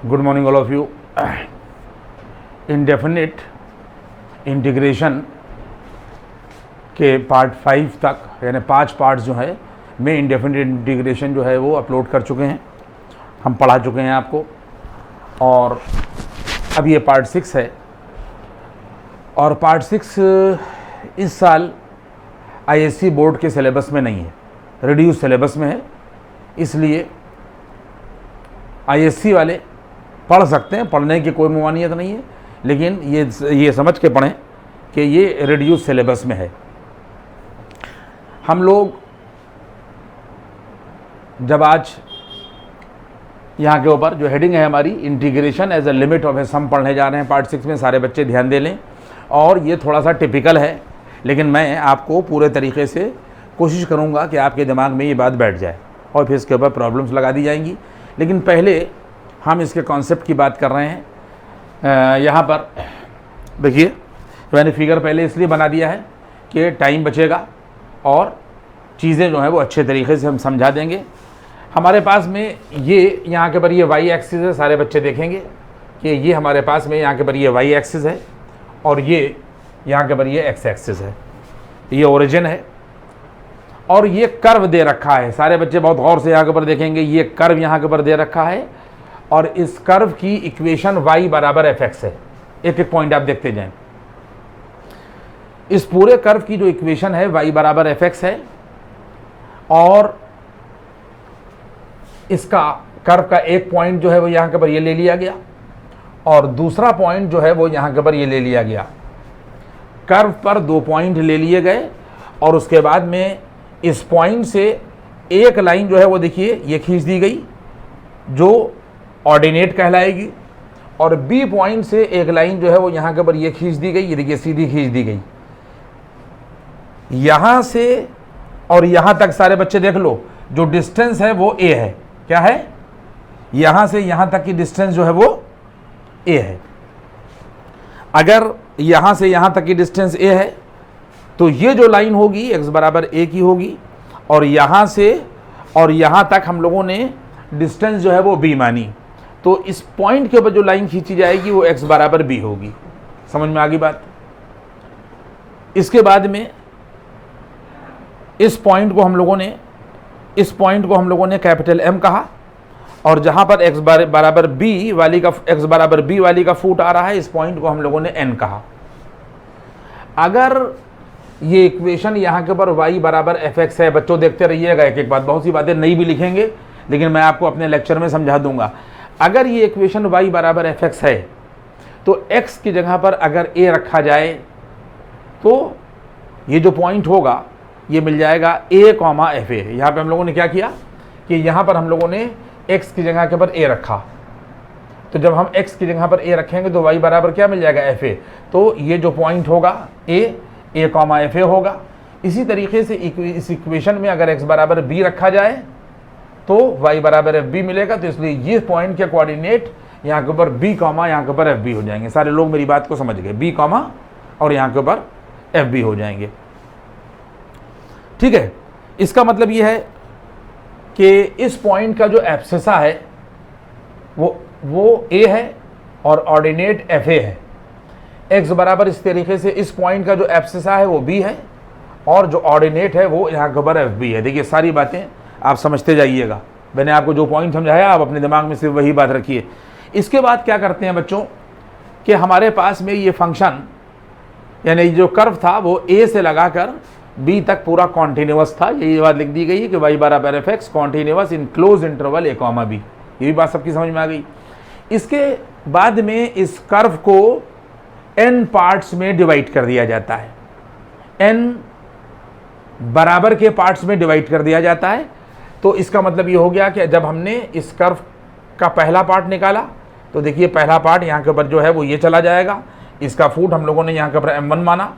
Good morning all of you. Indefinite integration के part 5 तक यानी 5 पार्ट्स जो है में इंडेफिनिट इंटीग्रेशन जो है वो अपलोड कर चुके हैं, हम पढ़ा चुके हैं आपको। और अब ये पार्ट 6 है और पार्ट 6 इस साल आईएससी बोर्ड के सिलेबस में नहीं है, रिड्यूस सिलेबस में है। इसलिए आईएससी वाले पढ़ सकते हैं, पढ़ने की कोई ममानियत नहीं है, लेकिन ये समझ के पढ़ें कि ये रिड्यूस सिलेबस में है। हम लोग जब आज यहाँ के ऊपर जो हेडिंग है हमारी integration as a limit of a sum पढ़ने जा रहे हैं पार्ट 6 में, सारे बच्चे ध्यान दे लें। और ये थोड़ा सा टिपिकल है, लेकिन मैं आपको पूरे तरीके से कोशिश करूँगा कि आपके दिमाग में ये बात बैठ जाए और फिर इसके ऊपर प्रॉब्लम्स लगा दी जाएंगी। लेकिन पहले हम इसके कॉन्सेप्ट की बात कर रहे हैं। यहाँ पर देखिए, मैंने फिगर पहले इसलिए बना दिया है कि टाइम बचेगा और चीज़ें जो हैं वो अच्छे तरीके से हम समझा देंगे। हमारे पास में ये यहाँ के पर ये वाई एक्सिस है, सारे बच्चे देखेंगे कि ये हमारे पास में यहाँ के पर ये वाई एक्सिस है और ये यहाँ के पर ये एक्स एक्सिस है, ये ओरिजिन है और ये कर्व दे रखा है। सारे बच्चे बहुत गौर से यहाँ के ऊपर देखेंगे, ये कर्व यहाँ के ऊपर दे रखा है और इस कर्व की इक्वेशन y बराबर एफ एक्स है। एक एक पॉइंट आप देखते जाएं। इस पूरे कर्व की जो इक्वेशन है y बराबर एफ एक्स है और इसका कर्व का एक पॉइंट जो है वो यहाँ के ऊपर ये ले लिया गया और दूसरा पॉइंट जो है वो यहाँ के ऊपर ये ले लिया गया। कर्व पर 2 पॉइंट ले लिए गए और उसके बाद में इस पॉइंट से एक लाइन जो है वो देखिए ये खींच दी गई जो ऑर्डिनेट कहलाएगी और बी पॉइंट से एक लाइन जो है वो यहाँ के ऊपर ये खींच दी गई, ये देखिए सीधी खींच दी गई। यहाँ से और यहाँ तक सारे बच्चे देख लो, जो डिस्टेंस है वो ए है। क्या है? यहाँ से यहाँ तक की डिस्टेंस जो है वो ए है। अगर यहाँ से यहाँ तक की डिस्टेंस ए है तो ये जो लाइन होगी x बराबर a की होगी और यहाँ से और यहाँ तक हम लोगों ने डिस्टेंस जो है वो b मानी, तो इस पॉइंट के ऊपर जो लाइन खींची जाएगी वो x बराबर b होगी। समझ में आ गई बात? इसके बाद में इस पॉइंट को हम लोगों ने कैपिटल M कहा और जहाँ पर x बराबर b वाली का फुट आ रहा है, इस पॉइंट को हम लोगों ने n कहा। अगर ये इक्वेशन यहाँ के ऊपर y बराबर एफ एक्स है, बच्चों देखते रहिएगा एक एक बात, बहुत सी बातें नहीं भी लिखेंगे लेकिन मैं आपको अपने लेक्चर में समझा दूंगा। अगर ये इक्वेशन y बराबर एफ एक्स है तो x की जगह पर अगर a रखा जाए तो ये जो पॉइंट होगा ये मिल जाएगा a कॉमा एफ ए। यहाँ पर हम लोगों ने क्या किया कि यहाँ पर हम लोगों ने x की जगह के ऊपर a रखा, तो जब हम x की जगह पर a रखेंगे तो y बराबर क्या मिल जाएगा एफ ए। तो ये जो पॉइंट होगा a कॉमा एफ ए होगा। इसी तरीके से इस इक्वेशन में अगर x बराबर b रखा जाए तो y बराबर एफ बी मिलेगा। तो इसलिए ये पॉइंट के कोऑर्डिनेट यहाँ के ऊपर b कॉमा यहाँ के ऊपर एफ बी हो जाएंगे। सारे लोग मेरी बात को समझ गए, b कॉमा और यहाँ के ऊपर एफ बी हो जाएंगे। ठीक है, इसका मतलब ये है कि इस पॉइंट का जो एब्सिसा है वो a है और ऑर्डिनेट एफ ए है। x बराबर इस तरीके से इस पॉइंट का जो एब्सिसा है वो b है और जो ऑर्डिनेट है वो यहाँ के ऊपर एफ बी है। देखिए सारी बातें आप समझते जाइएगा, मैंने आपको जो पॉइंट समझाया आप अपने दिमाग में सिर्फ वही बात रखिए। इसके बाद क्या करते हैं बच्चों कि हमारे पास में ये फंक्शन यानी जो कर्व था वो a से लगाकर b तक पूरा कॉन्टिन्यूअस था। यही बात लिख दी गई है कि y बराबर F x continuous in close interval a comma b। ये भी बात सबकी समझ में आ गई। इसके बाद में इस कर्व को n पार्ट्स में डिवाइड कर दिया जाता है, n बराबर के पार्ट्स में डिवाइड कर दिया जाता है। तो इसका मतलब ये हो गया कि जब हमने इस कर्व का पहला पार्ट निकाला तो देखिए पहला पार्ट यहाँ के ऊपर जो है वो ये चला जाएगा, इसका फुट हम लोगों ने यहाँ के ऊपर m1 माना।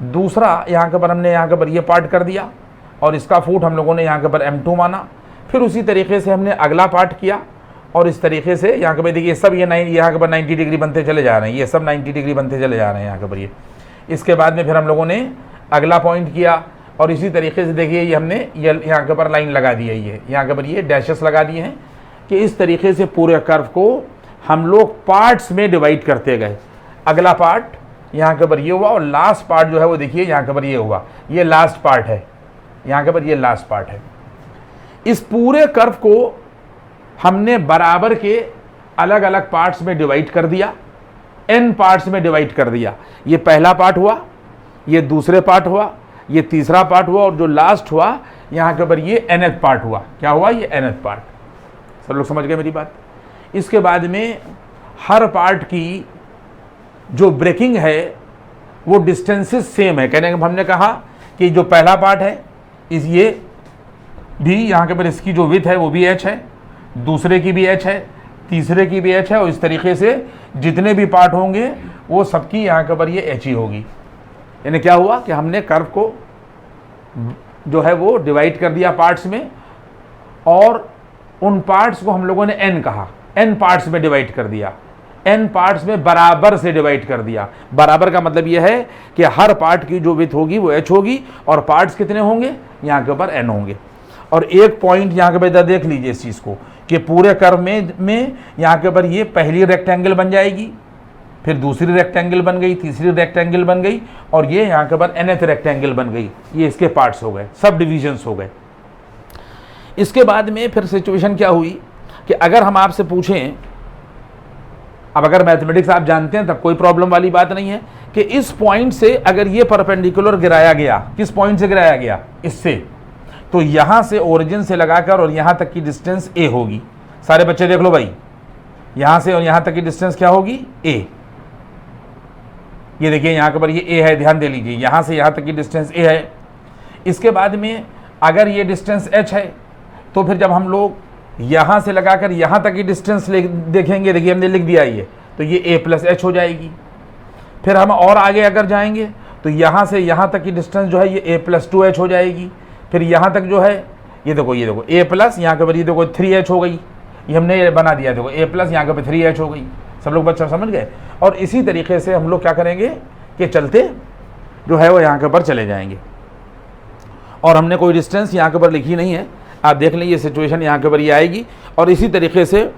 दूसरा यहाँ के ऊपर हमने यहाँ के ऊपर ये पार्ट कर दिया और इसका फुट हम लोगों ने यहाँ के ऊपर m2 माना। फिर उसी तरीके से हमने अगला पार्ट किया और इस तरीके से यहाँ के ऊपर देखिए सब ये यहाँ के ऊपर 90 डिग्री बनते चले जा रहे हैं, ये सब 90 डिग्री बनते चले जा रहे हैं यहाँ के ऊपर ये। इसके बाद में फिर हम लोगों ने अगला पॉइंट किया और इसी तरीके से देखिए ये हमने ये यहाँ के ऊपर लाइन लगा दी है, ये यहाँ के ऊपर ये डैशेस लगा दिए हैं कि इस तरीके से पूरे कर्व को हम लोग पार्ट्स में डिवाइड करते गए। अगला पार्ट यहाँ के ऊपर ये हुआ और लास्ट पार्ट जो है वो देखिए यहाँ के ऊपर ये हुआ, ये लास्ट पार्ट है, यहाँ के ऊपर ये लास्ट पार्ट है। इस पूरे कर्व को हमने बराबर के अलग अलग पार्ट्स में डिवाइड कर दिया, n पार्ट्स में डिवाइड कर दिया। ये पहला पार्ट हुआ, ये दूसरे पार्ट हुआ, ये तीसरा पार्ट हुआ और जो लास्ट हुआ यहाँ के ऊपर ये nth पार्ट हुआ। क्या हुआ? ये nth पार्ट। सब लोग समझ गए मेरी बात? इसके बाद में हर पार्ट की जो ब्रेकिंग है वो डिस्टेंसेस सेम है। कहने का हमने कहा कि जो पहला पार्ट है इस ये भी यहाँ के ऊपर इसकी जो विड्थ है वो भी h है, दूसरे की भी h है, तीसरे की भी h है और इस तरीके से जितने भी पार्ट होंगे वो सबकी यहाँ के ऊपर ये h ही होगी। यानी क्या हुआ कि हमने कर्व को जो है वो डिवाइड कर दिया पार्ट्स में और उन पार्ट्स को हम लोगों ने n कहा, n पार्ट्स में डिवाइड कर दिया, n पार्ट्स में बराबर से डिवाइड कर दिया। बराबर का मतलब यह है कि हर पार्ट की जो विड्थ होगी वो h होगी और पार्ट्स कितने होंगे? यहाँ के ऊपर n होंगे। और एक पॉइंट यहाँ के ऊपर इधर देख लीजिए इस चीज़ को कि पूरे कर्व में यहाँ के ऊपर ये पहली रेक्टेंगल बन जाएगी, फिर दूसरी रेक्टेंगल बन गई, तीसरी रेक्टेंगल बन गई और ये यहाँ के ऊपर nth रेक्टेंगल बन गई। ये इसके पार्ट्स हो गए, सब डिविजन्स हो गए। इसके बाद में फिर सिचुएशन क्या हुई कि अगर हम आपसे पूछें, अब अगर मैथमेटिक्स आप जानते हैं तब कोई प्रॉब्लम वाली बात नहीं है कि इस पॉइंट से अगर ये परपेंडिकुलर गिराया गया, किस पॉइंट से गिराया गया? इससे, तो यहाँ से ओरिजिन से लगाकर और यहाँ तक की डिस्टेंस a होगी। सारे बच्चे देख लो भाई, यहाँ से और यहाँ तक की डिस्टेंस क्या होगी? a। ये देखिए यहाँ के ऊपर ये a है, ध्यान दे लीजिए, यहाँ से यहाँ तक की डिस्टेंस a है। इसके बाद में अगर ये डिस्टेंस h है तो फिर जब हम लोग यहाँ से लगाकर यहाँ तक की डिस्टेंस देखेंगे, देखिए हमने लिख दिया ये, तो ये a प्लस h हो जाएगी। फिर हम और आगे अगर जाएंगे तो यहाँ से यहाँ तक की डिस्टेंस जो है ये a प्लस 2h हो जाएगी। फिर यहाँ तक जो है ये देखो a प्लस यहाँ के ऊपर ये देखो 3h हो गई, ये हमने बना दिया, देखो a प्लस यहाँ के ऊपर 3h हो गई। सब लोग बच्चा समझ गए? और इसी तरीके से हम लोग क्या करेंगे कि चलते जो है वो यहाँ के ऊपर चले जाएंगे और हमने कोई डिस्टेंस यहाँ के ऊपर लिखी नहीं है। आप देख लें ये सिचुएशन यहाँ के ऊपर ये आएगी और इसी तरीके से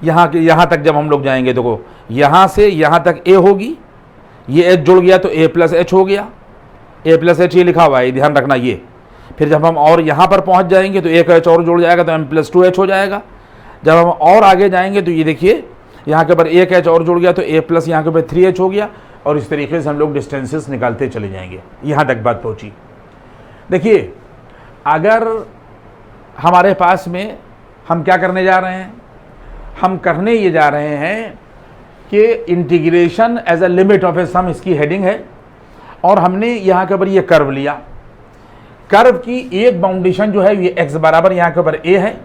यहाँ तक जब हम लोग जाएंगे, देखो यहाँ से यहाँ तक a होगी, ये h जुड़ गया तो a प्लस h हो गया, a प्लस h ये लिखा हुआ है, ध्यान रखना ये। फिर जब हम और यहाँ पर पहुँच जाएंगे तो एक h और जुड़ जाएगा तो m प्लस 2h हो जाएगा। जब हम और आगे जाएंगे तो ये देखिए यहाँ के ऊपर एक h और जुड़ गया तो a प्लस यहाँ के ऊपर 3h हो गया और इस तरीके से हम लोग डिस्टेंसेस निकालते चले जाएंगे। यहाँ तक बात पहुँची। देखिए अगर हमारे पास में हम क्या करने जा रहे हैं, हम करने ये जा रहे हैं कि integration as a limit of a sum, इसकी हेडिंग है और हमने यहाँ के ऊपर ये कर्व लिया। कर्व की एक बाउंडेशन जो है ये x बराबर यहाँ के ऊपर a है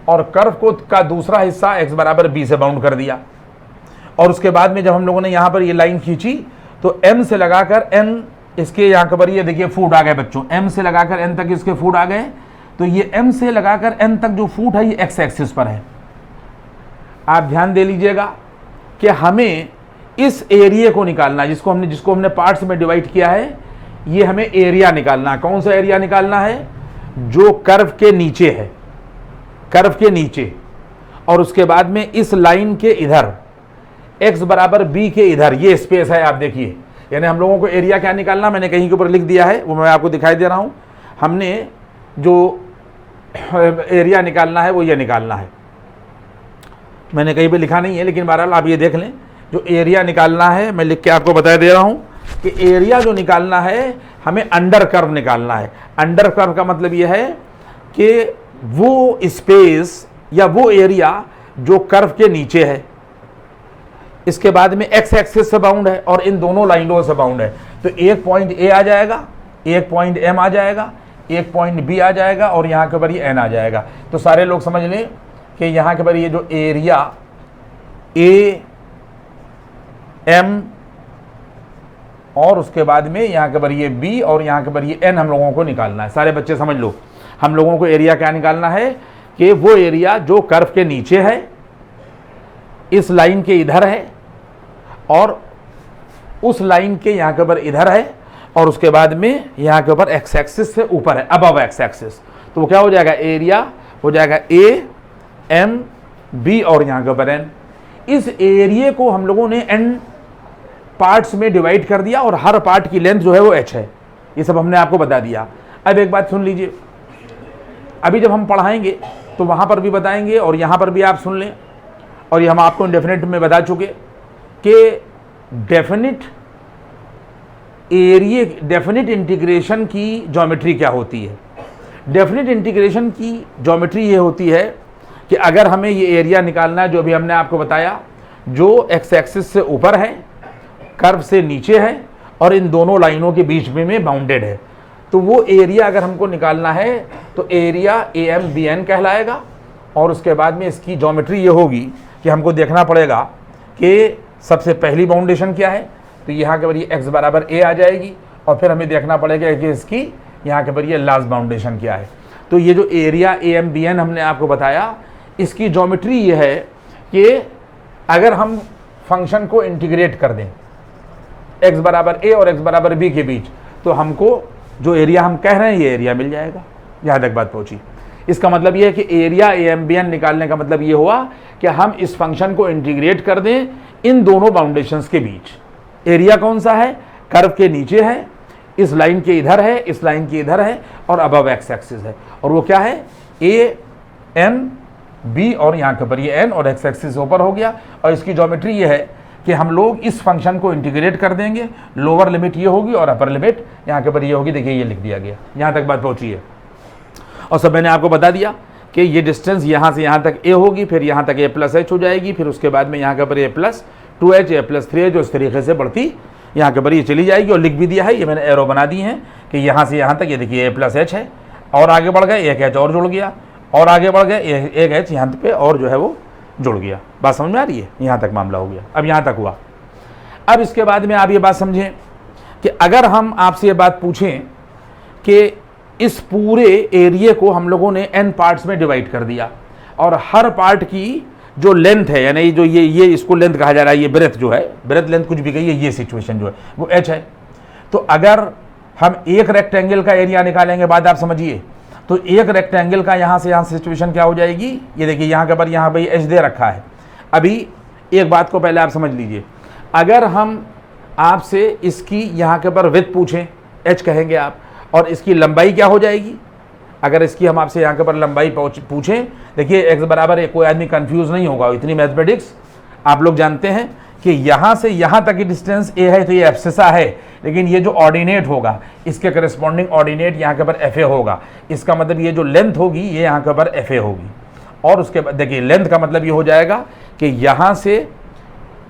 और कर्व को का दूसरा हिस्सा x बराबर b से बाउंड कर दिया। और उसके बाद में जब हम लोगों ने यहाँ पर ये लाइन खींची तो m से लगाकर n इसके यहाँ के ऊपर ये देखिए फुट आ गए बच्चों, m से लगाकर n तक इसके फुट आ गए। तो ये m से लगाकर n तक जो फुट है ये x एक्सिस पर है। आप ध्यान दे लीजिएगा कि हमें इस एरिया को निकालना है जिसको हमने पार्ट्स में डिवाइड किया है। ये हमें एरिया निकालना है। कौन सा एरिया निकालना है? जो कर्व के नीचे है, कर्व के नीचे। और उसके बाद में इस लाइन के इधर x बराबर b के इधर ये स्पेस है। आप देखिए यानी हम लोगों को एरिया क्या निकालना, मैंने कहीं के ऊपर लिख दिया है, वो मैं आपको दिखाई दे रहा हूं। हमने जो एरिया निकालना है वो ये निकालना है, मैंने कहीं पे लिखा नहीं है लेकिन बहरहाल आप ये देख लें। जो एरिया निकालना है मैं लिख के आपको बता दे रहा हूं कि एरिया जो निकालना है हमें अंडर कर्व निकालना है। अंडर कर्व का मतलब ये है कि वो स्पेस या वो एरिया जो कर्व के नीचे है, इसके बाद में x एक्सिस से बाउंड है और इन दोनों लाइनों से बाउंड है। तो एक पॉइंट a आ जाएगा, एक पॉइंट m आ जाएगा, एक पॉइंट b आ जाएगा और यहाँ के ऊपर ये n आ जाएगा। तो सारे लोग समझ लें कि यहाँ के ऊपर ये जो एरिया a m और उसके बाद में यहाँ के ऊपर ये b और यहाँ के ऊपर ये n हम लोगों को निकालना है। सारे बच्चे समझ लो, हम लोगों को एरिया क्या निकालना है कि वो एरिया जो कर्व के नीचे है, इस लाइन के इधर है और उस लाइन के यहाँ के ऊपर इधर है और उसके बाद में यहाँ के ऊपर एक्स एक्सिस से ऊपर है, अबव एक्स एक्सिस। तो वो क्या हो जाएगा? एरिया हो जाएगा a m b और यहाँ के ऊपर n। इस एरिया को हम लोगों ने n पार्ट्स में डिवाइड कर दिया और हर पार्ट की लेंथ जो है वो h है। ये सब हमने आपको बता दिया। अब एक बात सुन लीजिए, अभी जब हम पढ़ाएंगे तो वहाँ पर भी बताएंगे और यहाँ पर भी आप सुन लें, और ये हम आपको डेफिनेट में बता चुके कि डेफिनिट इंटीग्रेशन की ज्योमेट्री क्या होती है। डेफिनिट इंटीग्रेशन की ज्योमेट्री ये होती है कि अगर हमें ये एरिया निकालना है, जो भी हमने आपको बताया, जो एक्स एक्सिस से ऊपर है, कर्व से नीचे है और इन दोनों लाइनों के बीच में बाउंडेड है, तो वो एरिया अगर हमको निकालना है तो एरिया AMBN कहलाएगा। और उसके बाद में इसकी ज्योमेट्री ये होगी कि हमको देखना पड़ेगा कि सबसे पहली बाउंडेशन क्या है, तो यहाँ के पर ये x बराबर a आ जाएगी, और फिर हमें देखना पड़ेगा कि इसकी यहाँ के पर ये लास्ट बाउंडेशन क्या है। तो ये जो एरिया AMBN हमने आपको बताया, इसकी ज्योमेट्री ये है कि अगर हम फंक्शन को इंटीग्रेट कर दें x बराबर a और x बराबर b के बीच, तो हमको जो एरिया हम कह रहे हैं ये एरिया मिल जाएगा। यहाँ तक बात पहुँची। इसका मतलब ये है कि एरिया AMBN निकालने का मतलब ये हुआ कि हम इस फंक्शन को इंटीग्रेट कर दें इन दोनों बाउंडेशंस के बीच। एरिया कौन सा है? कर्व के नीचे है, इस लाइन के इधर है, इस लाइन के इधर है, और अबव एक्स एक्सिस है। और वो क्या है? ANB, और यहाँ के पर ये n और एक्स एक्सिस ऊपर हो गया। और इसकी ज्योमेट्री ये है कि हम लोग इस फंक्शन को इंटीग्रेट कर देंगे। लोअर लिमिट ये होगी और अपर लिमिट यहाँ के पर ये होगी। देखिए ये लिख दिया गया। यहाँ तक बात पहुँची है। और सब मैंने आपको बता दिया कि ये डिस्टेंस यहाँ से यहाँ तक a होगी, फिर यहाँ तक a+h हो जाएगी, फिर उसके बाद में यहाँ के पर a+2h a+3h जो इस तरीके से बढ़ती यहाँ के पर ये चली जाएगी। और लिख भी दिया है, ये मैंने एरो बना दी है कि यहाँ से यहाँ तक ये देखिए a+h है, और आगे बढ़ गए एक h और जुड़ गया, और आगे बढ़ गए एक h यहाँ पे और जो है वो जुड़ गया। बात समझ में आ रही है? यहाँ तक मामला हो गया। अब यहाँ तक हुआ। अब इसके बाद में आप ये बात समझें कि अगर हम आपसे ये बात पूछें कि इस पूरे एरिया को हम लोगों ने n पार्ट्स में डिवाइड कर दिया, और हर पार्ट की जो लेंथ है, यानी जो ये इसको लेंथ कहा जा रहा है, ये ब्रेथ जो है, ब्रेथ लेंथ कुछ भी कहिए, ये सिचुएशन जो है वो h है। तो अगर हम एक रेक्टेंगल का एरिया निकालेंगे, बात आप समझिए, तो एक रेक्टेंगल का यहाँ से यहाँ सिचुएशन क्या हो जाएगी? ये देखिए यहाँ के पर यहाँ भाई h दे रखा है। अभी एक बात को पहले आप समझ लीजिए, अगर हम आपसे इसकी यहाँ के पर विड्थ पूछें, h कहेंगे आप, और इसकी लंबाई क्या हो जाएगी? अगर इसकी हम आपसे यहाँ के पर लंबाई पूछें, देखिए x बराबर है, कोई आदमी कंफ्यूज नहीं होगा, इतनी मैथमेटिक्स आप लोग जानते हैं कि यहाँ से यहाँ तक की डिस्टेंस a है तो ये एब्सिसा है, लेकिन ये जो ऑर्डिनेट होगा इसके करस्पॉन्डिंग ऑर्डिनेट यहाँ के पर FA होगा। इसका मतलब ये जो लेंथ होगी ये यहाँ के पर FA होगी। और उसके बाद देखिए लेंथ का मतलब ये हो जाएगा कि यहाँ से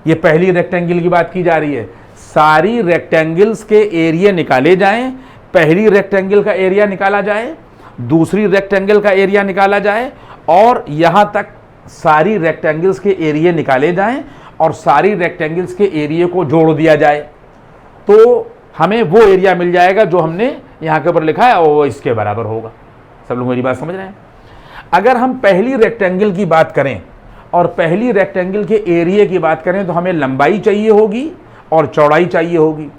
ये पहली रेक्टेंगल की बात की जा रही है, सारी रेक्टेंगल्स के एरिया निकाले जाएं, पहली रेक्टेंगल का एरिया निकाला जाए, दूसरी रेक्टेंगल का एरिया निकाला जाए, और यहाँ तक सारी रेक्टेंगल्स के एरिया निकाले जाएं और सारी रेक्टेंगल्स के एरिया को जोड़ दिया जाए, तो हमें वो एरिया मिल जाएगा जो हमने यहाँ के ऊपर लिखा है, और वो इसके बराबर होगा। सब लोग मेरी बात समझ रहे हैं? अगर हम पहली रेक्टेंगल की बात करें और पहली रेक्टेंगल के एरिया की बात करें, तो हमें लंबाई चाहिए होगी और चौड़ाई चाहिए होगी।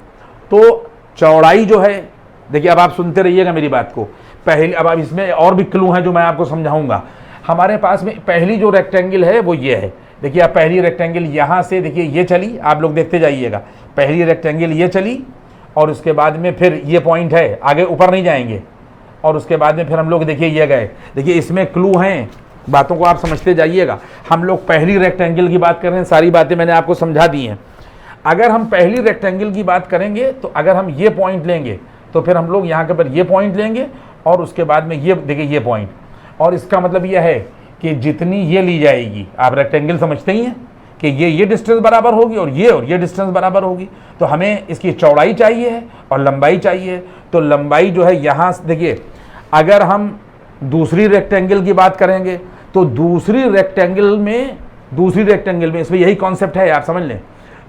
तो चौड़ाई जो है, देखिए अब आप सुनते रहिएगा मेरी बात को। पहली, अब आप इसमें और भी क्लू हैं जो मैं आपको समझाऊंगा। हमारे पास में पहली जो रेक्टेंगल है वो ये है। देखिए आप पहली रेक्टेंगल यहाँ से देखिए ये चली, आप लोग देखते जाइएगा, पहली रेक्टेंगल ये चली, और उसके बाद में फिर ये पॉइंट है, आगे ऊपर नहीं जाएंगे, और उसके बाद में फिर हम लोग देखिए ये गए। देखिए इसमें क्लू हैं, बातों को आप समझते जाइएगा। हम लोग पहली रेक्टेंगल की बात कर रहे हैं, सारी बातें मैंने आपको समझा दी हैं। अगर हम पहली रेक्टेंगल की बात करेंगे तो अगर हम ये पॉइंट लेंगे तो फिर हम लोग यहाँ के पर ये पॉइंट लेंगे, और उसके बाद में ये देखिए ये पॉइंट, और इसका मतलब ये है कि जितनी ये ली जाएगी, आप रेक्टेंगल समझते ही हैं कि ये डिस्टेंस बराबर होगी और ये डिस्टेंस बराबर होगी, तो हमें इसकी चौड़ाई चाहिए है और लंबाई चाहिए। तो लंबाई जो है यहाँ से देखिए, अगर हम दूसरी रेक्टेंगल की बात करेंगे तो दूसरी रेक्टेंगल में इसमें यही कॉन्सेप्ट है, आप समझ लें,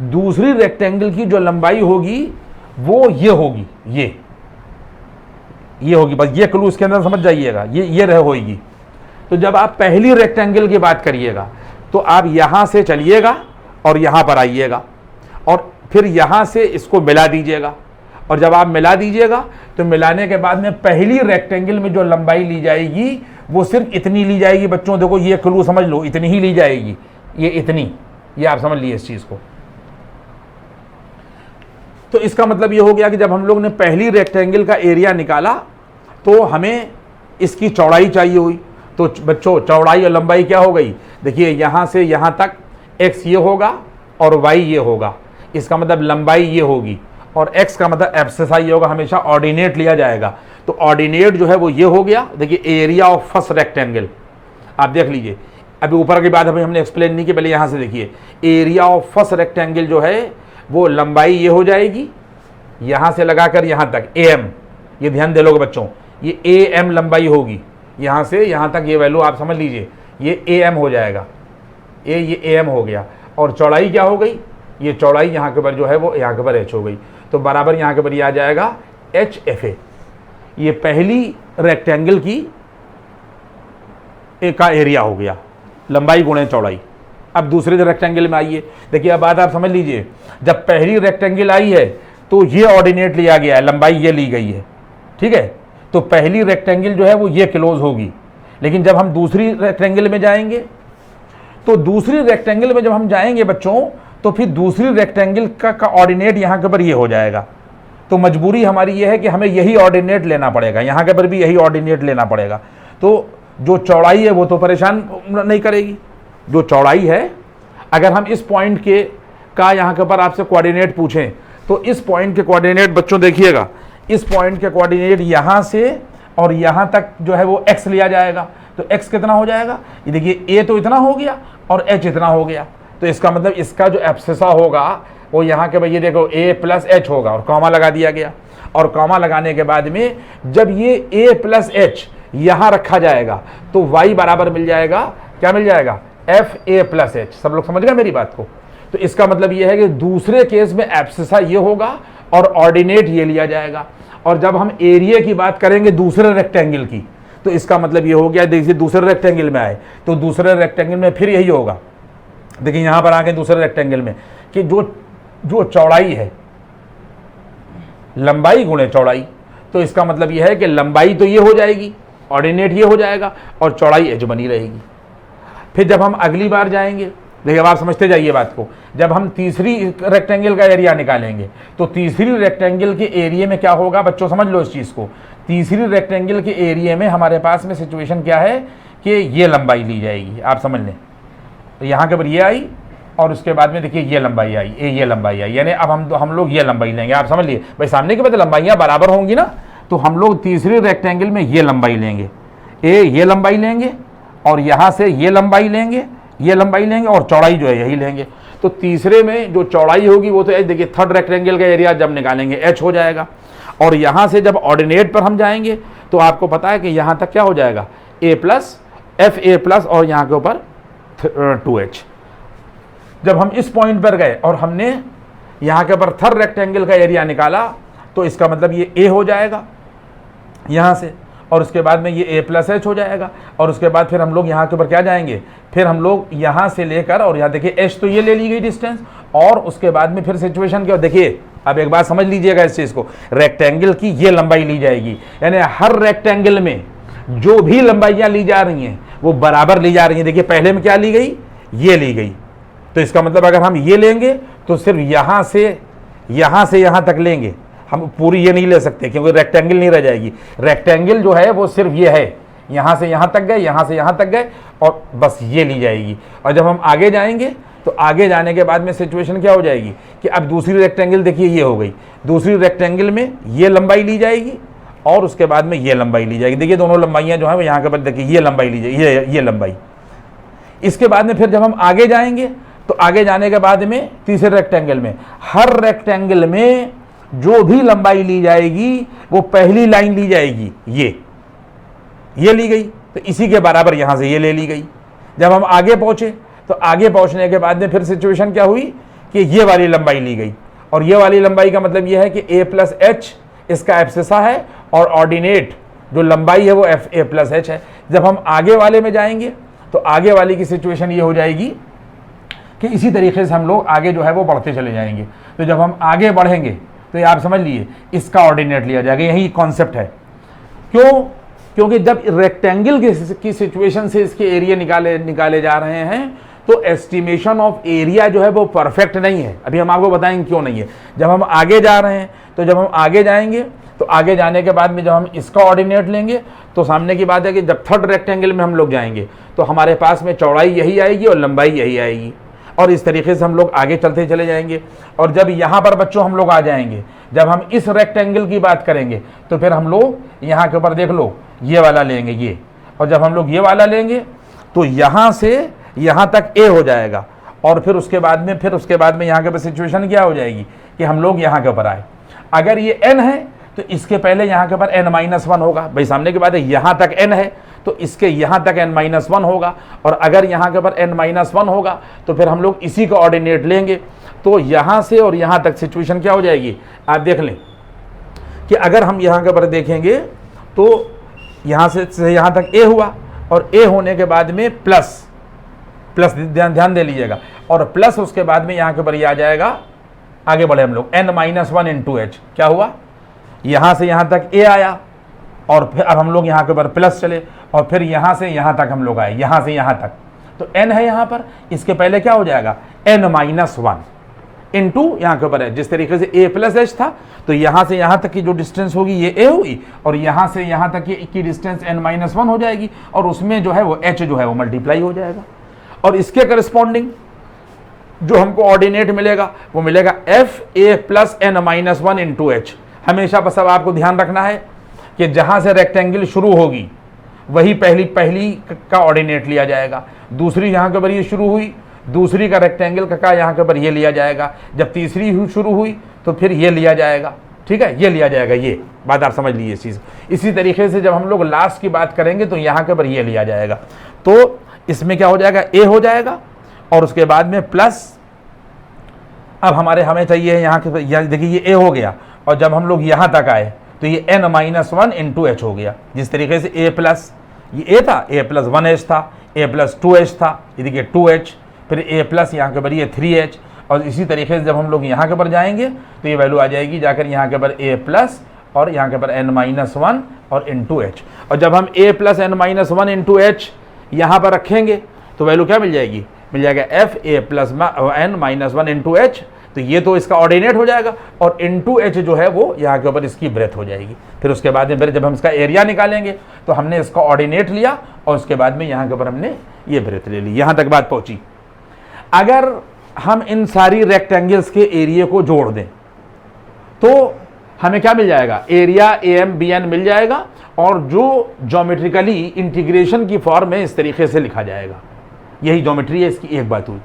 दूसरी रेक्टेंगल की जो लंबाई होगी वो ये होगी, ये होगी, बस ये क्लू इसके अंदर समझ जाइएगा, ये रह होगी। तो जब आप पहली रेक्टेंगल की बात करिएगा तो आप यहां से चलिएगा और यहां पर आइएगा, और फिर यहां से इसको मिला दीजिएगा, और जब आप मिला दीजिएगा तो मिलाने के बाद में पहली रेक्टेंगल में जो लंबाई ली जाएगी वो सिर्फ इतनी ली जाएगी। बच्चों देखो ये क्लू समझ लो, इतनी ही ली जाएगी, ये इतनी, ये आप समझ लिए इस चीज़ को। तो इसका मतलब ये हो गया कि जब हम लोग ने पहली रेक्टेंगल का एरिया निकाला तो हमें इसकी चौड़ाई चाहिए हुई। तो बच्चों चौड़ाई और लंबाई क्या हो गई, देखिए यहाँ से यहाँ तक x ये होगा और y ये होगा, इसका मतलब लंबाई ये होगी, और x का मतलब एब्सिसा ये होगा, हमेशा ऑर्डिनेट लिया जाएगा। तो ऑर्डिनेट जो है वो ये हो गया, देखिए एरिया ऑफ फर्स्ट रेक्टेंगल, आप देख लीजिए, अभी ऊपर की बात अभी हमने एक्सप्लेन नहीं की, पहले यहाँ से देखिए, एरिया ऑफ फर्स्ट रेक्टेंगल जो है वो लंबाई ये हो जाएगी, यहाँ से लगाकर यहाँ तक am, ये ध्यान दे लोगे बच्चों, ये am लंबाई होगी, यहाँ से यहाँ तक ये वैल्यू आप समझ लीजिए, ये am हो जाएगा, ये am हो गया, और चौड़ाई क्या हो गई, ये चौड़ाई यहाँ के ऊपर जो है वो यहाँ के ऊपर h हो गई, तो बराबर यहाँ के ऊपर ये आ जाएगा HFA। ये पहली रेक्टेंगल की का एरिया हो गया, लंबाई गुणे चौड़ाई। अब दूसरे रेक्टेंगल में आइए, देखिए अब बात आप समझ लीजिए, जब पहली रेक्टेंगल आई है तो ये ऑर्डिनेट लिया गया है, लंबाई ये ली गई है, ठीक है, तो पहली रेक्टेंगल जो है वो ये क्लोज होगी। लेकिन जब हम दूसरी रेक्टेंगल में जाएंगे, तो दूसरी रेक्टेंगल में जब हम जाएंगे बच्चों, तो फिर दूसरी रेक्टेंगल का ऑर्डिनेट यहाँ के ऊपर ये हो जाएगा। तो मजबूरी हमारी ये है कि हमें यही ऑर्डिनेट लेना पड़ेगा, यहाँ के ऊपर भी यही ऑर्डिनेट लेना पड़ेगा। तो जो चौड़ाई है वो तो परेशान नहीं करेगी, जो चौड़ाई है, अगर हम इस पॉइंट के का यहाँ के ऊपर आपसे कोऑर्डिनेट पूछें, तो इस पॉइंट के कोऑर्डिनेट बच्चों देखिएगा, इस पॉइंट के कोऑर्डिनेट यहाँ से और यहाँ तक जो है वो x लिया जाएगा। तो x कितना हो जाएगा, ये देखिए a तो इतना हो गया और h इतना हो गया, तो इसका मतलब इसका जो एब्सिसा होगा वो यहाँ के भाई ये देखो a प्लस h होगा, और कॉमा लगा दिया गया, और कॉमा लगाने के बाद में जब ये a प्लस h यहाँ रखा जाएगा तो y बराबर मिल जाएगा, क्या मिल जाएगा, FA प्लस h। सब लोग समझ गए मेरी बात को। तो इसका मतलब ये है कि दूसरे केस में एब्सिसा ये होगा और ऑर्डिनेट ये लिया जाएगा। और जब हम एरिया की बात करेंगे दूसरे रेक्टेंगल की, तो इसका मतलब ये हो गया, देखिए दूसरे रेक्टेंगल में आए तो दूसरे रेक्टेंगल में फिर यही होगा। देखिए यहाँ पर आके दूसरे रेक्टेंगल में कि जो चौड़ाई है, लंबाई गुणे चौड़ाई, तो इसका मतलब ये है कि लंबाई तो ये हो जाएगी, ऑर्डिनेट ये हो जाएगा, और चौड़ाई एज बनी रहेगी। फिर जब हम अगली बार जाएंगे, देखिए अब आप समझते जाइए बात को, जब हम तीसरी रेक्टेंगल का एरिया निकालेंगे तो तीसरी रेक्टेंगल के एरिया में क्या होगा बच्चों, समझ लो इस चीज़ को। तीसरी रेक्टेंगल के एरिया में हमारे पास में सिचुएशन क्या है कि ये लंबाई ली जाएगी, आप समझ लें। तो यहाँ के ऊपर ये आई और उसके बाद में देखिए ये लंबाई आई, ये लंबाई आई, यानी अब हम लोग ये लंबाई लेंगे, आप समझ लिए भाई, सामने के बाद लंबाइयाँ बराबर होंगी ना, तो हम लोग तीसरी रेक्टेंगल में ये लंबाई लेंगे, ये लंबाई लेंगे, और यहाँ से ये लंबाई लेंगे, ये लंबाई लेंगे, और चौड़ाई जो है यही लेंगे। तो तीसरे में जो चौड़ाई होगी वो तो एच, देखिए थर्ड रेक्टेंगल का एरिया जब निकालेंगे एच हो जाएगा। और यहाँ से जब ऑर्डिनेट पर हम जाएंगे तो आपको पता है कि यहाँ तक क्या हो जाएगा, a प्लस FA प्लस, और यहाँ के ऊपर 2H। जब हम इस पॉइंट पर गए और हमने यहाँ के ऊपर थर्ड रेक्टेंगल का एरिया निकाला, तो इसका मतलब ये a हो जाएगा यहाँ से, और उसके बाद में ये a प्लस h हो जाएगा, और उसके बाद फिर हम लोग यहाँ के ऊपर क्या जाएंगे, फिर हम लोग यहाँ से लेकर, और यहाँ देखिए h तो ये ले ली गई डिस्टेंस, और उसके बाद में फिर सिचुएशन क्या, देखिए अब एक बात समझ लीजिएगा इस चीज़ को, रेक्टेंगल की ये लंबाई ली जाएगी, यानी हर रेक्टेंगल में जो भी लंबाइयाँ ली जा रही हैं वो बराबर ली जा रही हैं। देखिए पहले में क्या ली गई, ये ली गई, तो इसका मतलब अगर हम ये लेंगे तो सिर्फ यहाँ से यहाँ तक लेंगे, हम पूरी ये नहीं ले सकते क्योंकि रेक्टेंगल नहीं रह जाएगी। रेक्टेंगल जो है वो सिर्फ ये है, यहाँ से यहाँ तक गए, यहाँ से यहाँ तक गए, और बस ये ली जाएगी। और जब हम आगे जाएंगे तो आगे जाने के बाद में सिचुएशन क्या हो जाएगी कि अब दूसरी रेक्टेंगल देखिए ये हो गई, दूसरी रेक्टेंगल में ये लंबाई ली जाएगी और उसके बाद में ये लंबाई ली जाएगी। देखिए दोनों लंबाइयाँ जो है वो यहाँ के बाद देखिए ये लंबाई ली जाएगी, ये लंबाई। इसके बाद में फिर जब हम आगे जाएंगे तो आगे जाने के बाद में तीसरे रेक्टेंगल में, हर रेक्टेंगल में जो भी लंबाई ली जाएगी वो पहली लाइन ली जाएगी, ये ली गई, तो इसी के बराबर यहाँ से ये ले ली गई। जब हम आगे पहुँचे तो आगे पहुँचने के बाद में फिर सिचुएशन क्या हुई कि ये वाली लंबाई ली गई, और ये वाली लंबाई का मतलब ये है कि a प्लस एच इसका एब्सिसा है, और ऑर्डिनेट जो लंबाई है वो FA प्लस एच है। जब हम आगे वाले में जाएंगे तो आगे वाले की सिचुएशन ये हो जाएगी कि इसी तरीके से हम लोग आगे जो है वो बढ़ते चले जाएंगे। तो जब हम आगे बढ़ेंगे तो ये आप समझ लिए इसका ऑर्डिनेट लिया जाएगा, यही कॉन्सेप्ट है। क्यों? क्योंकि जब रेक्टेंगल की सिचुएशन से इसके एरिया निकाले जा रहे हैं तो एस्टिमेशन ऑफ एरिया जो है वो परफेक्ट नहीं है। अभी हम आपको बताएंगे क्यों नहीं है। जब हम आगे जा रहे हैं, तो जब हम आगे जाएंगे तो आगे जाने के बाद में जब हम इसका ऑर्डिनेट लेंगे तो सामने की बात है कि जब थर्ड रेक्टेंगल में हम लोग जाएंगे तो हमारे पास में चौड़ाई यही आएगी और लंबाई यही आएगी, और इस तरीके से हम लोग आगे चलते चले जाएंगे। और जब यहाँ पर बच्चों हम लोग आ जाएंगे, जब हम इस रेक्टेंगल की बात करेंगे तो फिर हम लोग यहाँ के ऊपर देख लो ये वाला लेंगे ये, और जब हम लोग ये वाला लेंगे तो यहाँ से यहाँ तक ए हो जाएगा, और फिर उसके बाद में यहाँ के ऊपर सिचुएशन क्या हो जाएगी कि हम लोग यहाँ के ऊपर आए। अगर ये n है तो इसके पहले यहाँ के ऊपर n-1 होगा। भाई सामने की बात है यहाँ तक n है तो इसके यहाँ तक n-1 होगा, और अगर यहाँ के ऊपर n-1 होगा तो फिर हम लोग इसी का ऑर्डिनेट लेंगे। तो यहाँ से और यहाँ तक सिचुएशन क्या हो जाएगी, आप देख लें कि अगर हम यहाँ के ऊपर देखेंगे तो यहाँ से यहाँ तक a हुआ, और a होने के बाद में प्लस ध्यान दे लीजिएगा, और प्लस उसके बाद में यहाँ के ऊपर ये आ जाएगा, आगे बढ़े हम लोग n-1 इंटू h, क्या हुआ यहाँ से यहाँ तक a आया, और फिर अब हम लोग यहाँ के ऊपर प्लस चले, और फिर यहाँ से यहाँ तक हम लोग आए, यहाँ से यहाँ तक, तो n है यहाँ पर, इसके पहले क्या हो जाएगा n-1 इंटू यहाँ के ऊपर है। जिस तरीके से a प्लस h था तो यहाँ से यहाँ तक की जो डिस्टेंस होगी ये a होगी, और यहाँ से यहाँ तक की डिस्टेंस n-1 हो जाएगी, और उसमें जो है वो h जो है वो मल्टीप्लाई हो जाएगा, और इसके करस्पॉन्डिंग जो हमको ऑर्डिनेट मिलेगा वो मिलेगा fa plus n-1 into h। हमेशा बस अब आपको ध्यान रखना है कि जहाँ से रेक्टेंगल शुरू होगी वही पहली का ऑर्डिनेट लिया जाएगा, दूसरी यहाँ के ऊपर ये शुरू हुई, दूसरी का रेक्टेंगल का यहाँ के ऊपर ये लिया जाएगा, जब तीसरी शुरू हुई तो फिर ये लिया जाएगा, ठीक है, ये लिया जाएगा। ये बात आप समझ लीजिए इस चीज़। इसी तरीके से जब हम लोग लास्ट की बात करेंगे तो यहाँ के ऊपर ये लिया जाएगा, तो इसमें क्या हो जाएगा a हो जाएगा, और उसके बाद में प्लस, अब हमें चाहिए यहाँ के, देखिए ये a हो गया, और जब हम लोग यहाँ तक आए तो ये n-1 इंटू h हो गया। जिस तरीके से a प्लस, ये a था, a प्लस 1h था, a प्लस 2h था, ये देखिए 2h, फिर a प्लस यहाँ के ऊपर ये 3h, और इसी तरीके से जब हम लोग यहाँ के ऊपर जाएंगे तो ये वैल्यू आ जाएगी जाकर यहाँ के ऊपर a प्लस और यहाँ के ऊपर n-1 और इंटू h। और जब हम a plus n-1 into h यहाँ पर रखेंगे तो वैल्यू क्या मिल जाएगी, मिल जाएगा fa plus n-1 into h। तो ये तो इसका ऑर्डिनेट हो जाएगा, और इंटू h जो है वो यहाँ के ऊपर इसकी ब्रेथ हो जाएगी। फिर उसके बाद में फिर जब हम इसका एरिया निकालेंगे तो हमने इसका ऑर्डिनेट लिया, और उसके बाद में यहाँ के ऊपर हमने ये ब्रेथ ले ली। यहाँ तक बात पहुँची। अगर हम इन सारी रेक्टेंगल्स के एरिया को जोड़ दें तो हमें क्या मिल जाएगा, एरिया AMBN मिल जाएगा, और जो ज्योमेट्रिकली इंटीग्रेशन की फॉर्म में इस तरीके से लिखा जाएगा। यही ज्योमेट्री है, इसकी एक बात हुई।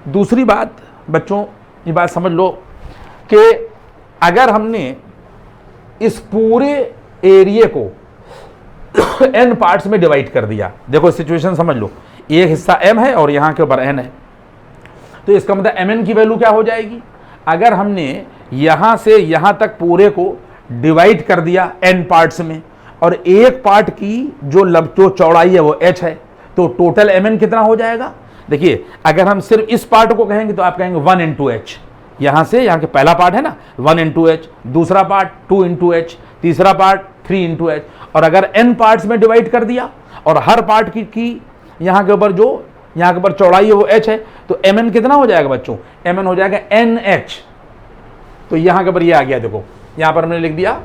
दूसरी बात बच्चों, ये बात समझ लो कि अगर हमने इस पूरे एरिया को n पार्ट्स में डिवाइड कर दिया, देखो सिचुएशन समझ लो, एक हिस्सा m है और यहाँ के ऊपर n है, तो इसका मतलब mn की वैल्यू क्या हो जाएगी। अगर हमने यहाँ से यहाँ तक पूरे को डिवाइड कर दिया n पार्ट्स में, और एक पार्ट की जो चौड़ाई है वो h है, तो टोटल mn कितना हो जाएगा। देखिए अगर हम सिर्फ इस पार्ट को कहेंगे तो आप कहेंगे 1 इंटू h, यहाँ से यहाँ के पहला पार्ट है ना 1 इंटू h, दूसरा पार्ट 2 इंटू h, तीसरा पार्ट 3 इंटू h। और अगर n पार्ट्स में डिवाइड कर दिया और हर पार्ट की यहाँ के ऊपर जो यहाँ के ऊपर चौड़ाई है वो h है, तो mn कितना हो जाएगा बच्चों, mn हो जाएगा nh। तो यहाँ के ऊपर ये आ गया, देखो यहाँ पर हमने लिख दिया,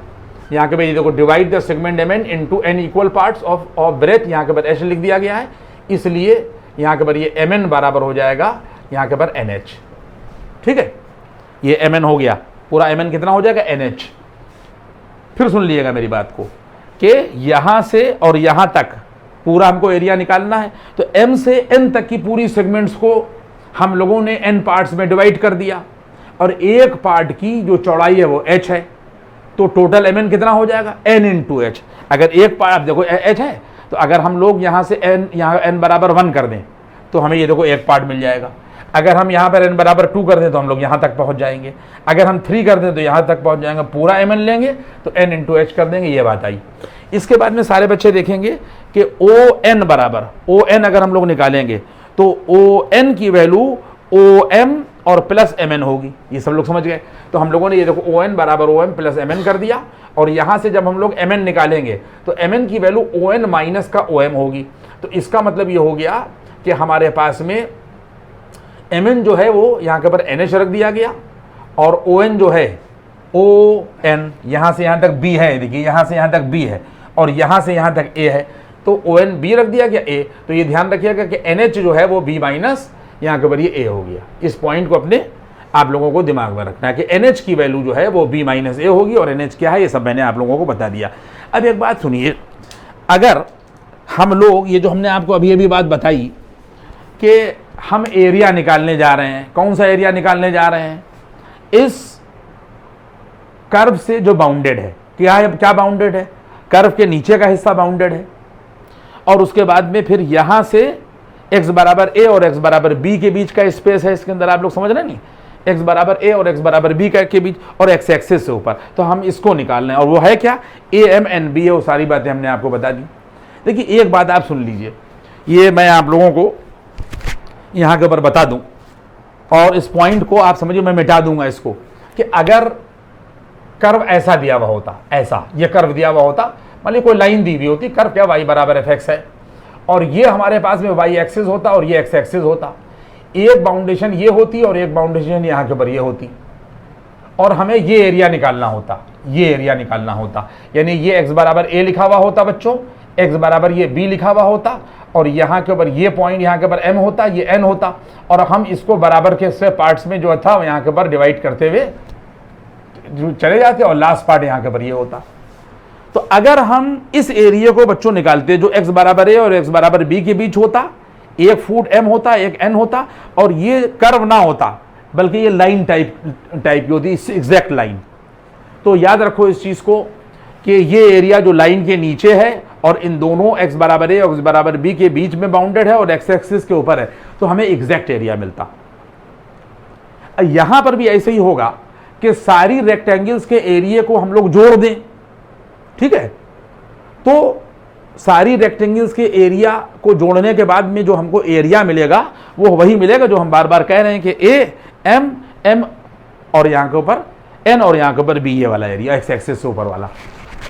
यहाँ के भाई देखो divide the segment mn into n equal parts of breath, यहाँ के ऊपर h लिख दिया गया है, इसलिए यहाँ के ऊपर ये mn बराबर हो जाएगा यहाँ के ऊपर nh। ठीक है, ये mn हो गया, पूरा mn कितना हो जाएगा nh। फिर सुन लीजिएगा मेरी बात को कि यहाँ से और यहाँ तक पूरा हमको एरिया निकालना है, तो m से n तक की पूरी सेगमेंट्स को हम लोगों ने n पार्ट्स में डिवाइड कर दिया, और एक पार्ट की जो चौड़ाई है वो h है, तो टोटल mn कितना हो जाएगा n इंटू h। अगर एक पार्ट देखो h है, तो अगर हम लोग यहाँ से यहाँ n बराबर 1 कर दें तो हमें ये देखो एक पार्ट मिल जाएगा। अगर हम यहाँ पर n बराबर 2 कर दें तो हम लोग यहाँ तक पहुँच जाएंगे। अगर हम 3 कर दें तो यहाँ तक पहुँच जाएंगे। पूरा mn लेंगे तो n इंटू h कर देंगे, ये बात आई। इसके बाद में सारे बच्चे देखेंगे कि ON बराबर ON अगर हम लोग निकालेंगे तो ON की वैल्यू OM और प्लस mn होगी। ये सब लोग समझ गए। तो हम लोगों ने ये देखो ON बराबर OM प्लस mn कर दिया, और यहाँ से जब हम लोग mn निकालेंगे तो mn की वैल्यू ON माइनस का OM होगी। तो इसका मतलब ये हो गया कि हमारे पास में mn जो है वो यहाँ के ऊपर NH रख दिया गया, और ON जो है ON यहाँ से यहाँ तक B है, देखिए यहाँ से यहाँ तक B है और यहाँ से यहाँ तक A है, तो ON B रख दिया गया A। तो ये ध्यान रखिएगा कि NH जो है वो B माइनस यहाँ के ऊपर ये A हो गया। इस पॉइंट को अपने आप लोगों को दिमाग में रखना है कि NH की वैल्यू जो है वो B माइनस A होगी, और NH क्या है ये सब मैंने आप लोगों को बता दिया। अब एक बात सुनिए, अगर हम लोग ये जो हमने आपको अभी अभी बात बताई कि हम एरिया निकालने जा रहे हैं, कौन सा एरिया निकालने जा रहे हैं? इस कर्व से जो बाउंडेड है, क्या है, क्या बाउंडेड है? कर्व के नीचे का हिस्सा बाउंडेड है, और उसके बाद में फिर यहां से x बराबर a और x बराबर b के बीच का स्पेस है, इसके अंदर आप लोग समझ रहे हैं नहीं, x बराबर a और x बराबर b के बीच, और x एक्सिस से ऊपर, तो हम इसको निकाल रहे हैं, और वो है क्या? a m n b है। वो सारी बातें हमने आपको बता दी। देखिए एक बात आप सुन लीजिए, ये मैं आप लोगों को यहाँ के ऊपर बता दूं, और इस पॉइंट को आप समझिए, मैं मिटा दूंगा इसको, कि अगर कर्व ऐसा दिया हुआ होता, ऐसा ये कर्व दिया हुआ होता, मान लीजिए कोई लाइन दी हुई होती, कर्व क्या y बराबर fx है, और ये हमारे पास में y एक्सिस होता और ये x एक्सिस होता, एक बाउंडेशन ये होती और एक बाउंडेशन यहाँ के ऊपर ये होती, और हमें ये एरिया निकालना होता, ये एरिया निकालना होता, यानी ये x बराबर a लिखा हुआ होता बच्चों, x बराबर ये b लिखा हुआ होता, और यहाँ के ऊपर ये पॉइंट यहाँ के ऊपर m होता, ये n होता, और हम इसको बराबर के से पार्ट्स में जो था यहाँ के ऊपर डिवाइड करते हुए चले जाते, और लास्ट पार्ट यहाँ के ऊपर ये होता। तो अगर हम इस एरिया को बच्चों निकालते जो x बराबर a और x बराबर b के बीच होता, एक फुट m होता, एक n होता, और ये कर्व ना होता बल्कि ये लाइन टाइप की होती, एग्जैक्ट लाइन। तो याद रखो इस चीज को कि ये एरिया जो लाइन के नीचे है और इन दोनों x बराबर a और x बराबर b के बीच में बाउंडेड है और x एक्सिस के ऊपर है, तो हमें एग्जैक्ट एरिया मिलता। यहां पर भी ऐसे ही होगा कि सारी रेक्टेंगल्स के एरिया को हम लोग जोड़ दें, ठीक है, तो सारी रेक्टेंगल्स के एरिया को जोड़ने के बाद में जो हमको एरिया मिलेगा वो वही मिलेगा जो हम बार बार कह रहे हैं कि a m m और यहाँ के ऊपर n और यहाँ के ऊपर b, ये वाला एरिया x एक्सिस से ऊपर वाला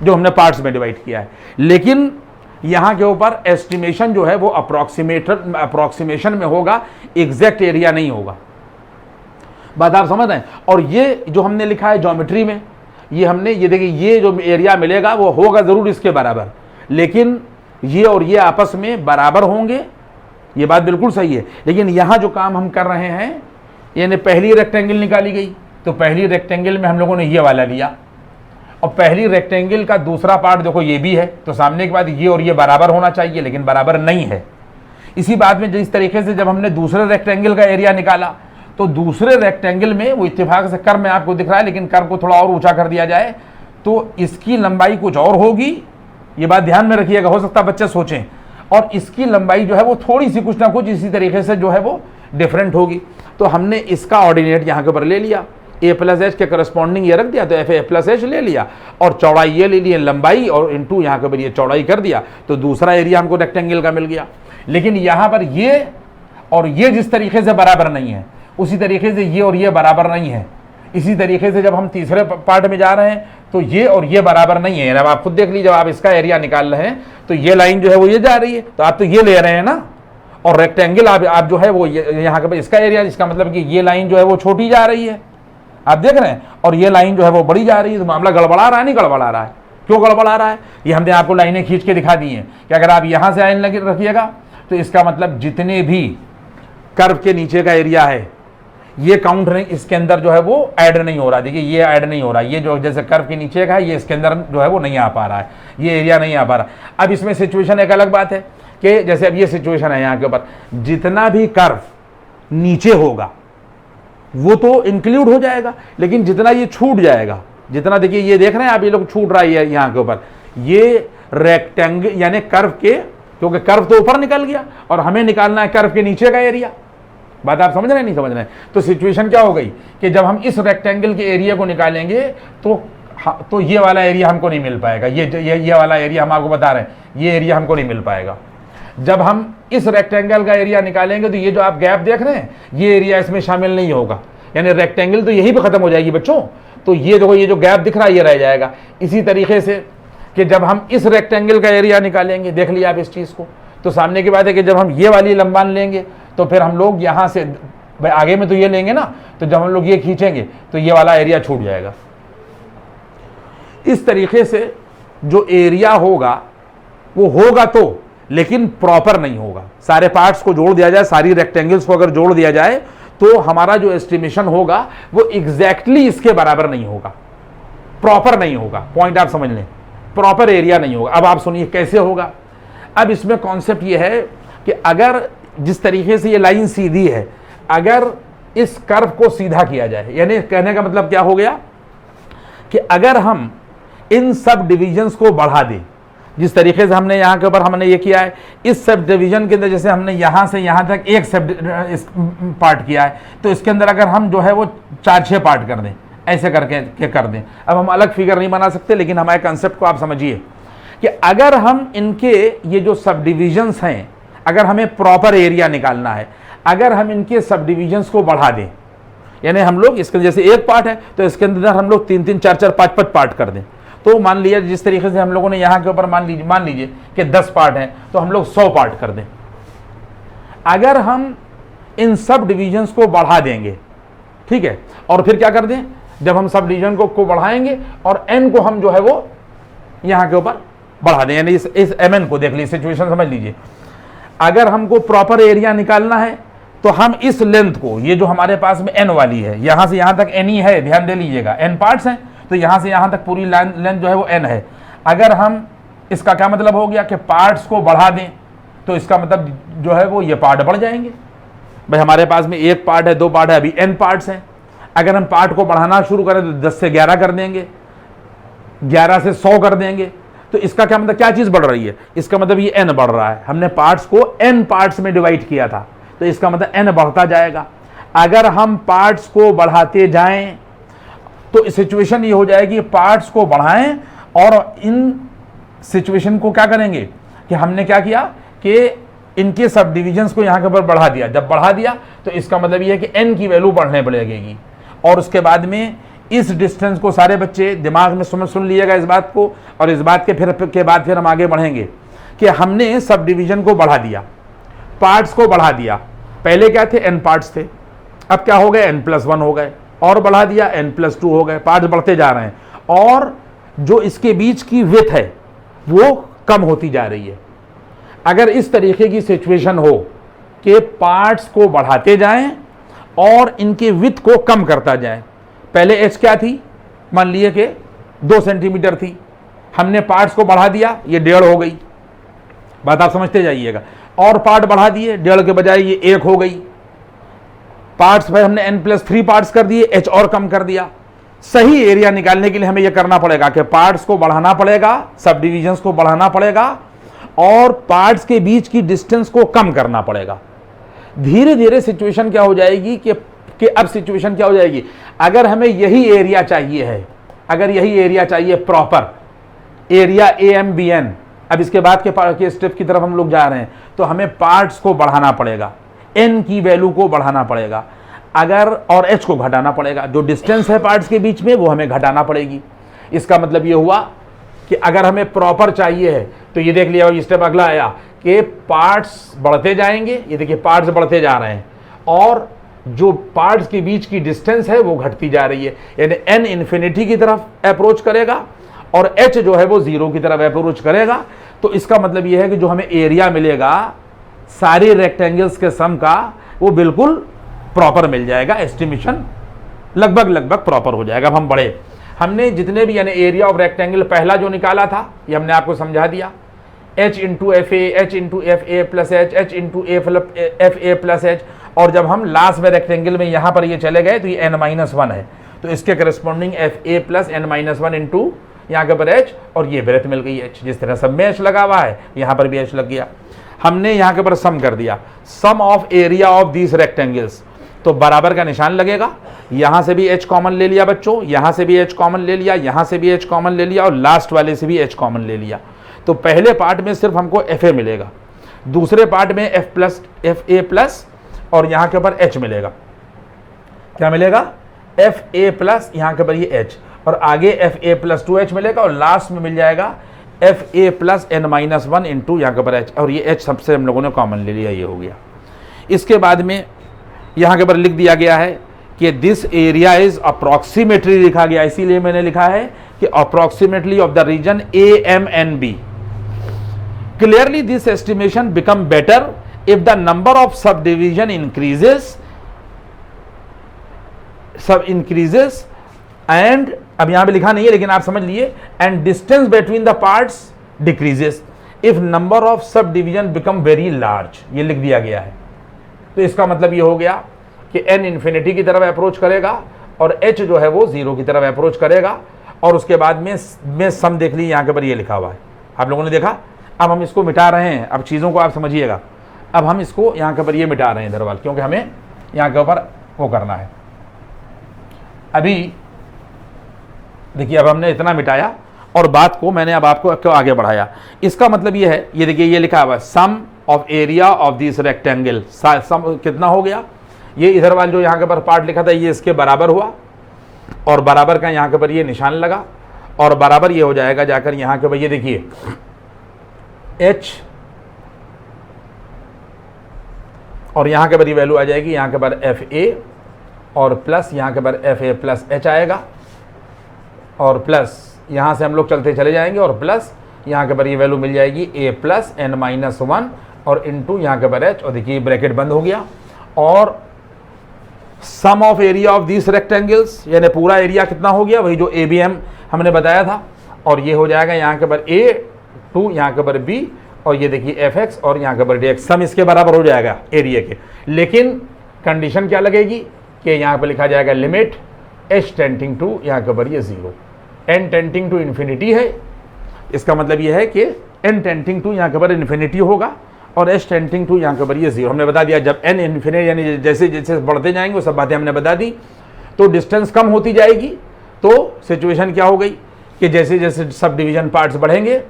जो हमने पार्ट्स में डिवाइड किया है। लेकिन यहाँ के ऊपर एस्टिमेशन जो है वो अप्रोक्सीमेशन में होगा, एग्जैक्ट एरिया नहीं होगा। बात आप समझ रहे हैं? और ये जो हमने लिखा है ज्योमेट्री में, ये हमने ये देखिए, ये जो एरिया मिलेगा वो होगा जरूर इसके बराबर, लेकिन ये और ये आपस में बराबर होंगे, ये बात बिल्कुल सही है। लेकिन यहाँ जो काम हम कर रहे हैं, यानी पहली रेक्टेंगल निकाली गई, तो पहली रेक्टेंगल में हम लोगों ने ये वाला लिया, और पहली रेक्टेंगल का दूसरा पार्ट देखो ये भी है, तो सामने के बाद ये और ये बराबर होना चाहिए, लेकिन बराबर नहीं है। इसी बात में जिस तरीके से जब हमने दूसरे रेक्टेंगल का एरिया निकाला, तो दूसरे रेक्टेंगल में वो इत्तेफाक से कर्व में आपको दिख रहा है, लेकिन कर्व को थोड़ा और ऊंचा कर दिया जाए तो इसकी लंबाई कुछ और होगी, ये बात ध्यान में रखिएगा, हो सकता है बच्चे सोचें, और इसकी लंबाई जो है वो थोड़ी सी कुछ ना कुछ इसी तरीके से जो है वो डिफरेंट होगी। तो हमने इसका ऑर्डिनेट यहाँ के ऊपर ले लिया, a प्लस एच के करस्पॉन्डिंग ये रख दिया, तो एफ ए प्लस एच ले लिया, और चौड़ाई ये ले ली, लंबाई और इनटू यहाँ के ऊपर ये चौड़ाई कर दिया, तो दूसरा एरिया हमको रेक्टेंगल का मिल गया। लेकिन यहाँ पर ये और ये जिस तरीके से बराबर नहीं है, उसी तरीके से ये और ये बराबर नहीं है। इसी तरीके से जब हम तीसरे पार्ट में जा रहे हैं तो ये और ये बराबर नहीं है। अब आप खुद देख लीजिए, जब आप इसका एरिया निकाल रहे हैं तो ये लाइन जो है वो ये जा रही है, तो आप तो ये ले रहे हैं ना, और रेक्टेंगल आप जो है वो यहाँ के इसका एरिया, इसका मतलब कि ये लाइन जो है वो छोटी जा रही है, आप देख रहे हैं, और ये लाइन जो है वो बड़ी जा रही है। तो मामला गड़बड़ा रहा है, नहीं गड़बड़ा रहा है? क्यों गड़बड़ा रहा है? ये हमने आपको लाइनें खींच के दिखा दी हैं कि अगर आप यहाँ से लाइन रखिएगा तो इसका मतलब जितने भी कर्व के नीचे का एरिया है ये काउंट नहीं, इसके अंदर जो है वो ऐड नहीं हो रहा। देखिए ये ऐड नहीं हो रहा, ये जो जैसे कर्व के नीचे का है ये इसके अंदर जो है वो नहीं आ पा रहा है, ये एरिया नहीं आ पा रहा। अब इसमें सिचुएशन एक अलग बात है कि जैसे अब ये सिचुएशन है यहाँ के ऊपर, जितना भी कर्व नीचे होगा वो तो इंक्लूड हो जाएगा, लेकिन जितना ये छूट जाएगा, जितना देखिए ये देख रहे हैं आप, ये लोग छूट रहा है यहाँ के ऊपर, ये रेक्टेंगल यानी कर्व के, क्योंकि कर्व तो ऊपर निकल गया और हमें निकालना है कर्व के नीचे का एरिया। बात आप समझ रहे हैं नहीं समझ रहे हैं? तो सिचुएशन क्या हो गई कि जब हम इस रेक्टेंगल के एरिया को निकालेंगे तो ये वाला एरिया हमको नहीं मिल पाएगा, ये वाला एरिया हम आपको बता रहे हैं, ये एरिया हमको नहीं मिल पाएगा। जब हम इस रेक्टेंगल का एरिया निकालेंगे तो ये जो आप गैप देख रहे हैं ये एरिया इसमें शामिल नहीं होगा, यानी रेक्टेंगल तो यहीं पे खत्म हो जाएगी बच्चों। तो ये देखो, ये जो गैप दिख रहा है ये रह जाएगा। इसी तरीके से कि जब हम इस रेक्टेंगल का एरिया निकालेंगे, देख लिया आप इस चीज़ को, तो सामने की बात है कि जब हम ये वाली लंबाई लेंगे तो फिर हम लोग यहाँ से भाई आगे में तो ये लेंगे ना, तो जब हम लोग ये खींचेंगे तो ये वाला एरिया छूट जाएगा। इस तरीके से जो एरिया होगा वो होगा तो, लेकिन प्रॉपर नहीं होगा। सारे पार्ट्स को जोड़ दिया जाए, सारी रेक्टेंगल्स को अगर जोड़ दिया जाए तो हमारा जो एस्टिमेशन होगा वो एग्जैक्टली इसके बराबर नहीं होगा, प्रॉपर नहीं होगा। पॉइंट आप समझ लें, प्रॉपर एरिया नहीं होगा। अब आप सुनिए कैसे होगा। अब इसमें कॉन्सेप्ट ये है कि अगर जिस तरीके से ये लाइन सीधी है, अगर इस कर्व को सीधा किया जाए, यानी कहने का मतलब क्या हो गया कि अगर हम इन सब डिविजन्स को बढ़ा दें, जिस तरीके से हमने यहाँ के ऊपर हमने ये किया है, इस सब डिवीजन के अंदर जैसे हमने यहाँ से यहाँ तक एक सब पार्ट किया है, तो इसके अंदर अगर हम जो है वो 4-6 पार्ट कर दें, ऐसे करके कर दें। अब हम अलग फिगर नहीं बना सकते, लेकिन हमारे कंसेप्ट को आप समझिए कि अगर हम इनके ये जो सब डिविजन्स हैं, अगर हमें प्रॉपर एरिया निकालना है, अगर हम इनके सब डिविजन्स को बढ़ा दें, यानी हम लोग इसके जैसे एक पार्ट है तो इसके अंदर हम लोग 3-3, 4-4, 5-5 पार्ट कर दें, तो मान लीजिए जिस तरीके से हम लोगों ने यहाँ के ऊपर मान लीजिए कि 10 पार्ट हैं, तो हम लोग 100 पार्ट कर दें। अगर हम इन सब डिविजन्स को बढ़ा देंगे, ठीक है, और फिर क्या कर दें, जब हम सब डिवीजन को बढ़ाएंगे और n को हम जो है वो यहाँ के ऊपर बढ़ा दें, यानी इस mn को देख लीजिए, सिचुएशन समझ लीजिए। अगर हमको प्रॉपर एरिया निकालना है तो हम इस लेंथ को, ये जो हमारे पास में n वाली है, यहाँ से यहाँ तक n ही है, ध्यान दे लीजिएगा, n पार्ट्स हैं, तो यहाँ से यहाँ तक पूरी लेंथ जो है वो n है। अगर हम इसका क्या मतलब हो गया कि पार्ट्स को बढ़ा दें, तो इसका मतलब जो है वो ये पार्ट बढ़ जाएंगे। भाई हमारे पास में 1 पार्ट है, 2 पार्ट है, अभी n पार्ट्स हैं। अगर हम पार्ट को बढ़ाना शुरू करें तो 10 से 11 कर देंगे, 11 से 100 कर देंगे, तो इसका क्या मतलब, क्या चीज़ बढ़ रही है, इसका मतलब ये n बढ़ रहा है। हमने पार्ट्स को n पार्ट्स में डिवाइड किया था, तो इसका मतलब n बढ़ता जाएगा। अगर हम पार्ट्स को बढ़ाते जाएं तो सिचुएशन ये हो जाएगी, पार्ट्स को बढ़ाएं और इन सिचुएशन को क्या करेंगे कि हमने क्या किया कि इनके सब डिविजन्स को यहाँ के ऊपर बढ़ा दिया। जब बढ़ा दिया तो इसका मतलब ये है कि n की वैल्यू बढ़ने लगेगी, और उसके बाद में इस डिस्टेंस को सारे बच्चे दिमाग में सुन लीजिएगा इस बात को, और इस बात के बाद फिर हम आगे बढ़ेंगे कि हमने सब डिवीजन को बढ़ा दिया, पार्ट्स को बढ़ा दिया। पहले क्या थे, n पार्ट्स थे, अब क्या हो गए, n+1 हो गए, और बढ़ा दिया n+2 हो गए, पार्ट्स बढ़ते जा रहे हैं, और जो इसके बीच की विड्थ है वो कम होती जा रही है। अगर इस तरीके की सिचुएशन हो कि पार्ट्स को बढ़ाते जाएं और इनके विड्थ को कम करता जाएं, पहले एच क्या थी, मान लिए कि 2 सेंटीमीटर थी, हमने पार्ट्स को बढ़ा दिया, ये 1.5 हो गई, बात आप समझते जाइएगा, और पार्ट बढ़ा दिए, 1.5 के बजाय ये 1 हो गई। पार्ट्स भाई हमने n+3 पार्ट्स कर दिए, एच और कम कर दिया। सही एरिया निकालने के लिए हमें यह करना पड़ेगा कि पार्ट्स को बढ़ाना पड़ेगा, सब डिविजन्स को बढ़ाना पड़ेगा, और पार्ट्स के बीच की डिस्टेंस को कम करना पड़ेगा। धीरे धीरे सिचुएशन क्या हो जाएगी कि अब सिचुएशन क्या हो जाएगी, अगर हमें यही एरिया चाहिए है, अगर यही एरिया चाहिए प्रॉपर एरिया AMBN, अब इसके बाद के स्टेप की तरफ हम लोग जा रहे हैं, तो हमें पार्ट्स को बढ़ाना पड़ेगा, n की वैल्यू को बढ़ाना पड़ेगा, अगर और h को घटाना पड़ेगा, जो डिस्टेंस है पार्ट्स के बीच में वो हमें घटाना पड़ेगी। इसका मतलब ये हुआ कि अगर हमें प्रॉपर चाहिए है तो ये देख लिया, स्टेप अगला आया कि पार्ट्स बढ़ते जाएंगे, ये देखिए पार्ट्स बढ़ते जा रहे हैं, और जो पार्ट्स के बीच की डिस्टेंस है वो घटती जा रही है, यानी n इन्फिनिटी की तरफ अप्रोच करेगा और h जो है वो 0 की तरफ अप्रोच करेगा। तो इसका मतलब ये है कि जो हमें एरिया मिलेगा सारे रेक्टेंगल्स के सम का वो बिल्कुल प्रॉपर मिल जाएगा, एस्टिमेशन लगभग प्रॉपर हो जाएगा। अब हम बढ़े, हमने जितने भी यानी एरिया ऑफ रेक्टेंगल पहला जो निकाला था ये हमने आपको समझा दिया, h into F A, h into F A plus H, h into F A plus H, और जब हम लास्ट में रेक्टेंगल में यहाँ पर ये चले गए तो ये n-1 है, तो इसके corresponding F A plus n-1 into यहाँ के ऊपर h, और ये ब्रेथ मिल गई h। जिस तरह सब में h लगा हुआ है यहाँ पर भी h लग गया। हमने यहाँ के ऊपर सम कर दिया, sum of area of these rectangles, तो बराबर का निशान लगेगा, यहाँ से भी h कॉमन ले लिया बच्चों, यहाँ से भी h कॉमन ले लिया, यहाँ से भी h कॉमन ले लिया, और लास्ट वाले से भी h कॉमन ले लिया। तो पहले पार्ट में सिर्फ हमको fa मिलेगा, दूसरे पार्ट में fa प्लस और यहाँ के ऊपर h मिलेगा। क्या मिलेगा, fa प्लस यहाँ के ऊपर ये h, और आगे fa प्लस 2h मिलेगा, और लास्ट में मिल जाएगा fa प्लस n-1 इंटू यहाँ के ऊपर h, और ये h सबसे हम लोगों ने कॉमन ले लिया, ये हो गया। इसके बाद में यहाँ के ऊपर लिख दिया गया है कि दिस एरिया इज अप्रॉक्सीमेटली लिखा गया, इसीलिए मैंने लिखा है कि approximately of the region AMNB. Clearly this estimation become better if the number of subdivision increases and अब यहां पे लिखा नहीं है लेकिन आप समझ लिए, and distance between the parts decreases if number of subdivision become very large. ये लिख दिया गया है। तो इसका मतलब ये हो गया कि n इंफिनिटी की तरफ अप्रोच करेगा और h जो है वो 0 की तरफ अप्रोच करेगा, और उसके बाद में सम देख लीजिए यहाँ के ऊपर ये लिखा हुआ है, आप लोगों ने देखा। अब हम इसको मिटा रहे हैं, अब चीज़ों को आप समझिएगा। अब हम इसको यहाँ के ऊपर ये मिटा रहे हैं इधर वाल, क्योंकि हमें यहाँ के ऊपर वो करना है। अभी देखिए, अब हमने इतना मिटाया और बात को मैंने अब आपको क्यों आगे बढ़ाया। इसका मतलब ये है, ये देखिए ये लिखा हुआ है sum of area of this rectangle. Sum कितना हो गया, ये इधर वाल जो यहाँ के ऊपर पार्ट लिखा था ये इसके बराबर हुआ, और बराबर का यहाँ के ऊपर ये निशान लगा, और बराबर ये हो जाएगा जाकर यहाँ के ऊपर ये देखिए h, और यहाँ के ऊपर ये वैल्यू आ जाएगी यहाँ के ऊपर FA, और प्लस यहाँ के ऊपर FA प्लस H आएगा, और प्लस यहाँ से हम लोग चलते चले जाएंगे, और प्लस यहाँ के ऊपर ये वैल्यू मिल जाएगी A प्लस n-1 और इंटू यहाँ के ऊपर H, और देखिए ब्रैकेट बंद हो गया। और sum of area of these rectangles, यानी पूरा एरिया कितना हो गया, वही जो ABM हमने बताया था, और ये हो जाएगा यहाँ के ऊपर A2 यहाँ के ऊपर B, और ये देखिए FX और यहाँ के ऊपर DX, सम इसके बराबर हो जाएगा एरिया के। लेकिन कंडीशन क्या लगेगी कि यहाँ पर लिखा जाएगा लिमिट h टेंडिंग टू यहाँ के ऊपर ये 0, n टेंडिंग टू इन्फिनिटी है। इसका मतलब ये है कि n टेंडिंग टू यहाँ के ऊपर इन्फिनिटी होगा और h टेंडिंग टू यहाँ के ऊपर ये 0। हमने बता दिया जब n इन्फिनिटी यानी जैसे जैसे बढ़ते जाएंगे वो सब बातें हमने बता दी। तो डिस्टेंस कम होती जाएगी तो सिचुएशन क्या हो गई कि जैसे जैसे सब डिवीजन पार्ट्स बढ़ेंगे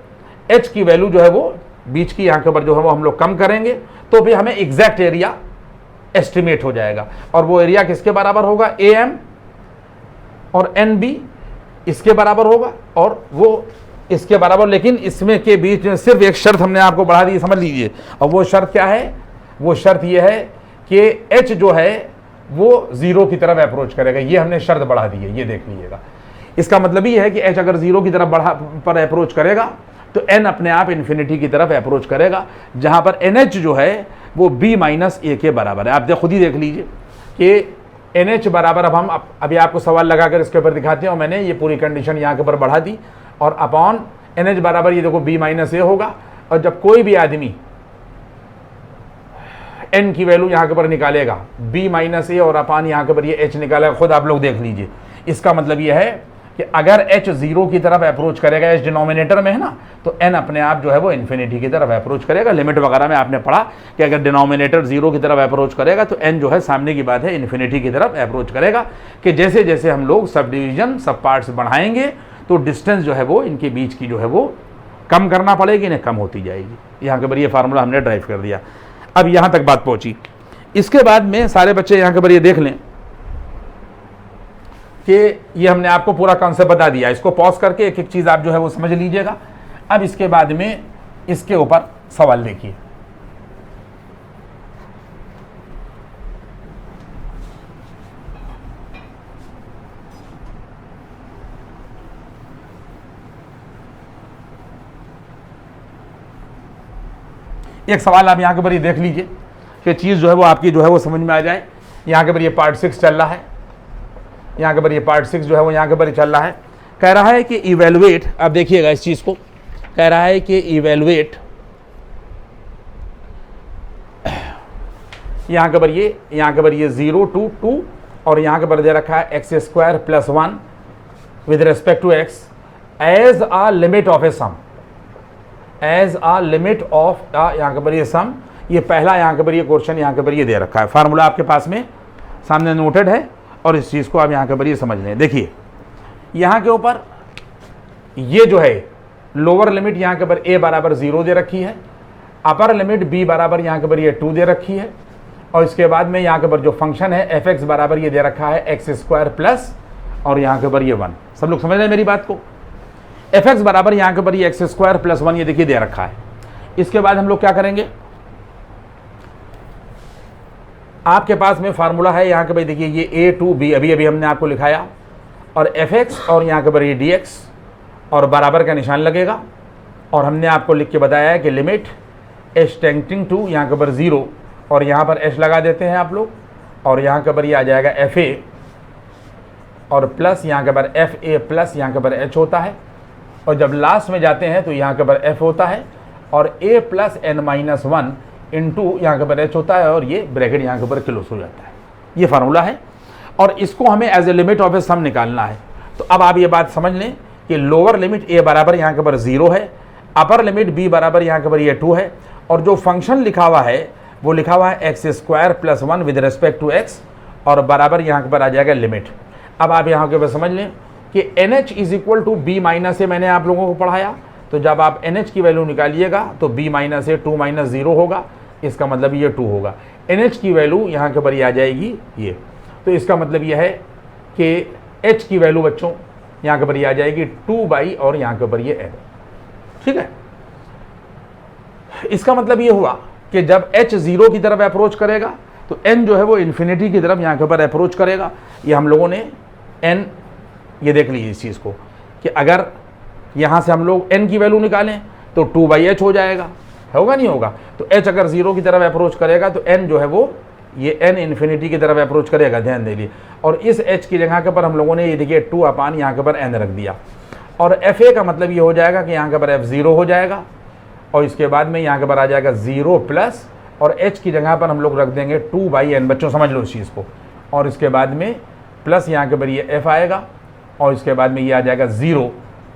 h की वैल्यू जो है वो बीच की यहाँ के ऊपर जो है वो हम लोग कम करेंगे, तो फिर हमें एग्जैक्ट एरिया एस्टिमेट हो जाएगा। और वो एरिया किसके बराबर होगा, AM और NB इसके बराबर होगा, और वो इसके बराबर। लेकिन इसमें के बीच में सिर्फ एक शर्त हमने आपको बढ़ा दी, समझ लीजिए। और वो शर्त क्या है, वो शर्त ये है कि H जो है वो 0 की तरफ अप्रोच करेगा। ये हमने शर्त बढ़ा दी है, ये देख लीजिएगा। इसका मतलब ये है कि H अगर 0 की तरफ पर अप्रोच करेगा तो n अपने आप इन्फिनिटी की तरफ अप्रोच करेगा, जहां पर NH जो है वो B माइनस A के बराबर है। आप खुद ही देख लीजिए कि NH बराबर, अब हम अभी आपको सवाल लगाकर इसके ऊपर दिखाते हैं, और मैंने ये पूरी कंडीशन यहाँ के ऊपर बढ़ा दी, और अपॉन NH बराबर ये देखो B माइनस A होगा। और जब कोई भी आदमी n की वैल्यू यहाँ के ऊपर निकालेगा, B माइनस A और अपॉन यहाँ के ऊपर ये H निकालेगा, खुद आप लोग देख लीजिए। इसका मतलब ये है कि अगर H 0 की तरफ अप्रोच करेगा, H डिनोमिनेटर में है ना, तो n अपने आप जो है वो इन्फिनिटी की तरफ अप्रोच करेगा। लिमिट वगैरह में आपने पढ़ा कि अगर डिनोमिनेटर 0 की तरफ अप्रोच करेगा तो n जो है सामने की बात है इन्फिनिटी की तरफ अप्रोच करेगा। कि जैसे जैसे हम लोग सब डिवीजन सब पार्ट्स बढ़ाएंगे तो डिस्टेंस जो है वो इनके बीच की जो है वो कम करना पड़ेगी, इन्हें कम होती जाएगी। यहाँ के ऊपर ये फार्मूला हमने ड्राइव कर दिया। अब यहाँ तक बात पहुँची। इसके बाद में सारे बच्चे यहाँ के ऊपर ये देख लें कि ये हमने आपको पूरा कॉन्सेप्ट बता दिया। इसको पॉज करके एक एक चीज़ आप जो है वो समझ लीजिएगा। अब इसके बाद में इसके ऊपर सवाल देखिए। एक सवाल आप यहाँ के ऊपर ये देख लीजिए कि चीज़ जो है वो आपकी जो है वो समझ में आ जाए। यहाँ के ऊपर ये पार्ट 6 चल रहा है, यहाँ के ऊपर ये पार्ट 6 जो है वो यहाँ के ऊपर चल रहा है। कह रहा है कि इवेलुएट, अब देखिएगा इस चीज़ को, कह रहा है कि इवेलुएट, यहाँ के ऊपर ये 0 to 2 और यहाँ के ऊपर दे रखा है x² + 1 with respect to x as a limit of a sum, as a limit of यहाँ के ऊपर ये सम। ये पहला यहाँ के ऊपर ये क्वेश्चन यहाँ के ऊपर ये दे रखा है। फार्मूला आपके पास में सामने नोटेड है, और इस चीज़ को आप यहाँ के ऊपर ये समझ लें। देखिए यहाँ के ऊपर ये जो है लोअर लिमिट यहाँ के ऊपर a बराबर 0 दे रखी है, अपर लिमिट b बराबर यहाँ के ऊपर ये 2 दे रखी है, और इसके बाद में यहाँ के ऊपर जो फंक्शन है fx बराबर ये दे रखा है x² प्लस और यहाँ के ऊपर ये 1। सब लोग समझ रहे हैं मेरी बात को। fx बराबर यहाँ के ऊपर ये x² + 1 ये देखिए दे रखा है। इसके बाद हम लोग क्या करेंगे, आपके पास में फार्मूला है यहाँ के भाई देखिए ये ए टू बी अभी अभी हमने आपको लिखाया, और एफ एक्स और यहाँ के पर ये डी एक्स और बराबर का निशान लगेगा, और हमने आपको लिख के बताया है कि लिमिट एच टेंडिंग टू यहाँ के पर 0 और यहाँ पर एच लगा देते हैं आप लोग, और यहाँ के पर ये आ जाएगा एफ ए और प्लस यहाँ के पर एफ ए प्लस यहाँ के पर एच होता है, और जब लास्ट में जाते हैं तो यहाँ के पर एफ होता है और ए प्लस एन माइनस 1 इंटू यहाँ के पर एच होता है, और ये ब्रैकेट यहाँ के ऊपर क्लोज हो जाता है। ये फार्मूला है और इसको हमें as a limit of a सम निकालना है। तो अब आप ये बात समझ लें कि लोअर लिमिट ए बराबर यहाँ के ऊपर 0 है, अपर लिमिट बी बराबर यहाँ के ऊपर ये 2 है, और जो फंक्शन लिखा हुआ है वो लिखा हुआ है x square plus 1 with respect to x और बराबर यहाँ के ऊपर आ जाएगा लिमिट। अब आप यहाँ के ऊपर समझ लें कि N H is equal to B minus A, मैंने आप लोगों को पढ़ाया, तो जब आप एन एच की वैल्यू निकालिएगा तो बी माइनस ए 2 माइनस 0 होगा, इसका मतलब ये 2 होगा। एन एच की वैल्यू यहाँ के ऊपर ये आ जाएगी ये, तो इसका मतलब ये है कि एच की वैल्यू बच्चों यहाँ के ऊपर ये आ जाएगी 2 बाई और यहाँ के ऊपर ये एन। ठीक है, इसका मतलब ये हुआ कि जब h 0 की तरफ अप्रोच करेगा तो n जो है वो इन्फिनिटी की तरफ यहाँ के ऊपर अप्रोच करेगा। ये हम लोगों ने n, ये देख लीजिए इस चीज़ को कि अगर यहाँ से हम लोग n की वैल्यू निकालें तो 2 बाई एच हो जाएगा, होगा नहीं होगा? तो h अगर 0 की तरफ अप्रोच करेगा तो n जो है वो ये n इन्फिनिटी की तरफ अप्रोच करेगा, ध्यान दे लिए। और इस h की जगह के पर हम लोगों ने ये देखिए 2 अपान यहाँ के पर n रख दिया, और एफ ए का मतलब ये हो जाएगा कि यहाँ के पर f 0 हो जाएगा, और इसके बाद में यहाँ के पर आ जाएगा 0 प्लस, और h की जगह पर हम लोग रख देंगे 2 बाई एन, बच्चों समझ लो इस चीज़ को, और इसके बाद में प्लस यहाँ के पर ये f आएगा, और इसके बाद में ये आ जाएगा 0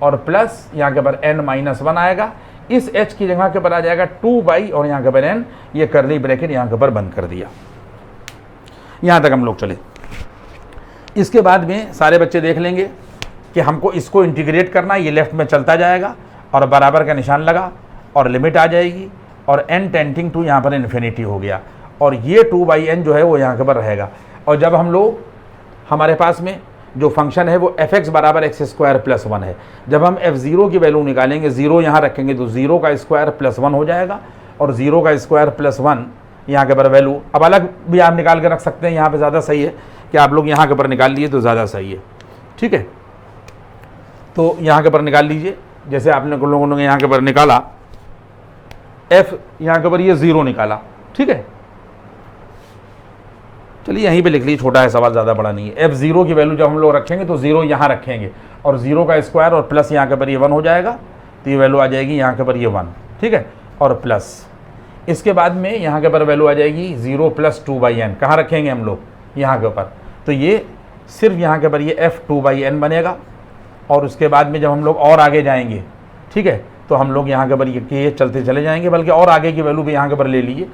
और प्लस यहाँ के पर n माइनस 1 आएगा, इस h की जगह के पर आ जाएगा 2 बाई और यहाँ के पर n, ये करली ब्रैकेट यहाँ के पर बंद कर दिया। यहाँ तक हम लोग चले। इसके बाद में सारे बच्चे देख लेंगे कि हमको इसको इंटीग्रेट करना, ये लेफ्ट में चलता जाएगा और बराबर का निशान लगा और लिमिट आ जाएगी, और n टेंडिंग टू यहाँ पर इन्फिनिटी हो गया, और ये 2 बाई एन जो है वो यहाँ के पर रहेगा। और जब हम लोग, हमारे पास में जो फंक्शन है वो एफ एक्स बराबर एक्स स्क्वायर प्लस 1 है, जब हम एफ 0 की वैल्यू निकालेंगे, 0 यहाँ रखेंगे तो 0 का स्क्वायर प्लस 1 हो जाएगा, और 0 का स्क्वायर प्लस 1 यहाँ के पर वैल्यू, अब अलग भी आप निकाल के रख सकते हैं, यहाँ पर ज़्यादा सही है कि आप लोग यहाँ के पर निकाल लिए तो ज़्यादा सही है। ठीक है, तो यहाँ के पर निकाल लीजिए, जैसे आपने लोगों ने यहाँ के पर निकाला f, यहाँ के पर ये 0 निकाला। ठीक है, चलिए यहीं पे लिख लीजिए, छोटा है सवाल, ज़्यादा बड़ा नहीं है। f 0 की वैल्यू जब हम लोग रखेंगे तो 0 यहाँ रखेंगे, और 0 का स्क्वायर और प्लस यहाँ के पर ये 1 हो जाएगा, तो ये वैल्यू आ जाएगी यहाँ के पर ये 1। ठीक है, और प्लस इसके बाद में यहाँ के पर वैल्यू आ जाएगी 0 प्लस 2 बाई एन, कहाँ रखेंगे हम लोग? यहाँ के ऊपर, तो ये सिर्फ यहाँ के पर ये f 2 बाई एन बनेगा, और उसके बाद में जब हम लोग और आगे जाएंगे, ठीक है, तो हम लोग यहाँ के पर ये चलते चले जाएंगे, बल्कि और आगे की वैल्यू भी यहाँ के पर ले लीजिए,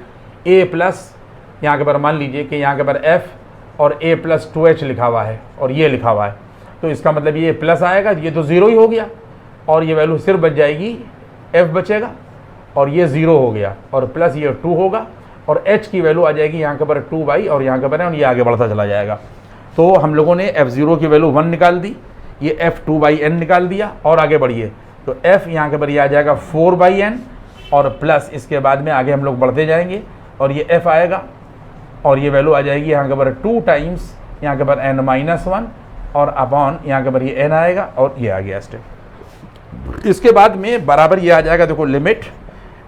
a प्लस यहाँ के पर मान लीजिए कि यहाँ के पर f और a प्लस 2h लिखा हुआ है और ये लिखा हुआ है, तो इसका मतलब ये प्लस आएगा, ये तो 0 ही हो गया, और ये वैल्यू सिर्फ बच जाएगी, f बचेगा, और ये 0 हो गया, और प्लस ये 2 होगा, और h की वैल्यू आ जाएगी यहाँ के पर 2 बाई और यहाँ के पर, और ये आगे बढ़ता चला जाएगा। तो हम लोगों ने f0 की वैल्यू 1 निकाल दी, ये f 2 बाई एन निकाल दिया, और आगे बढ़िए तो f यहाँ के पर ये आ जाएगा 4 बाई एन, और प्लस इसके बाद में आगे हम लोग बढ़ते जाएंगे, और ये f आएगा, और ये वैल्यू आ जाएगी यहाँ के पर 2 टाइम्स यहाँ के पर n माइनस 1, और अपॉन यहाँ के पर ये n आएगा, और ये आ गया स्टेप। इसके बाद में बराबर ये आ जाएगा, देखो लिमिट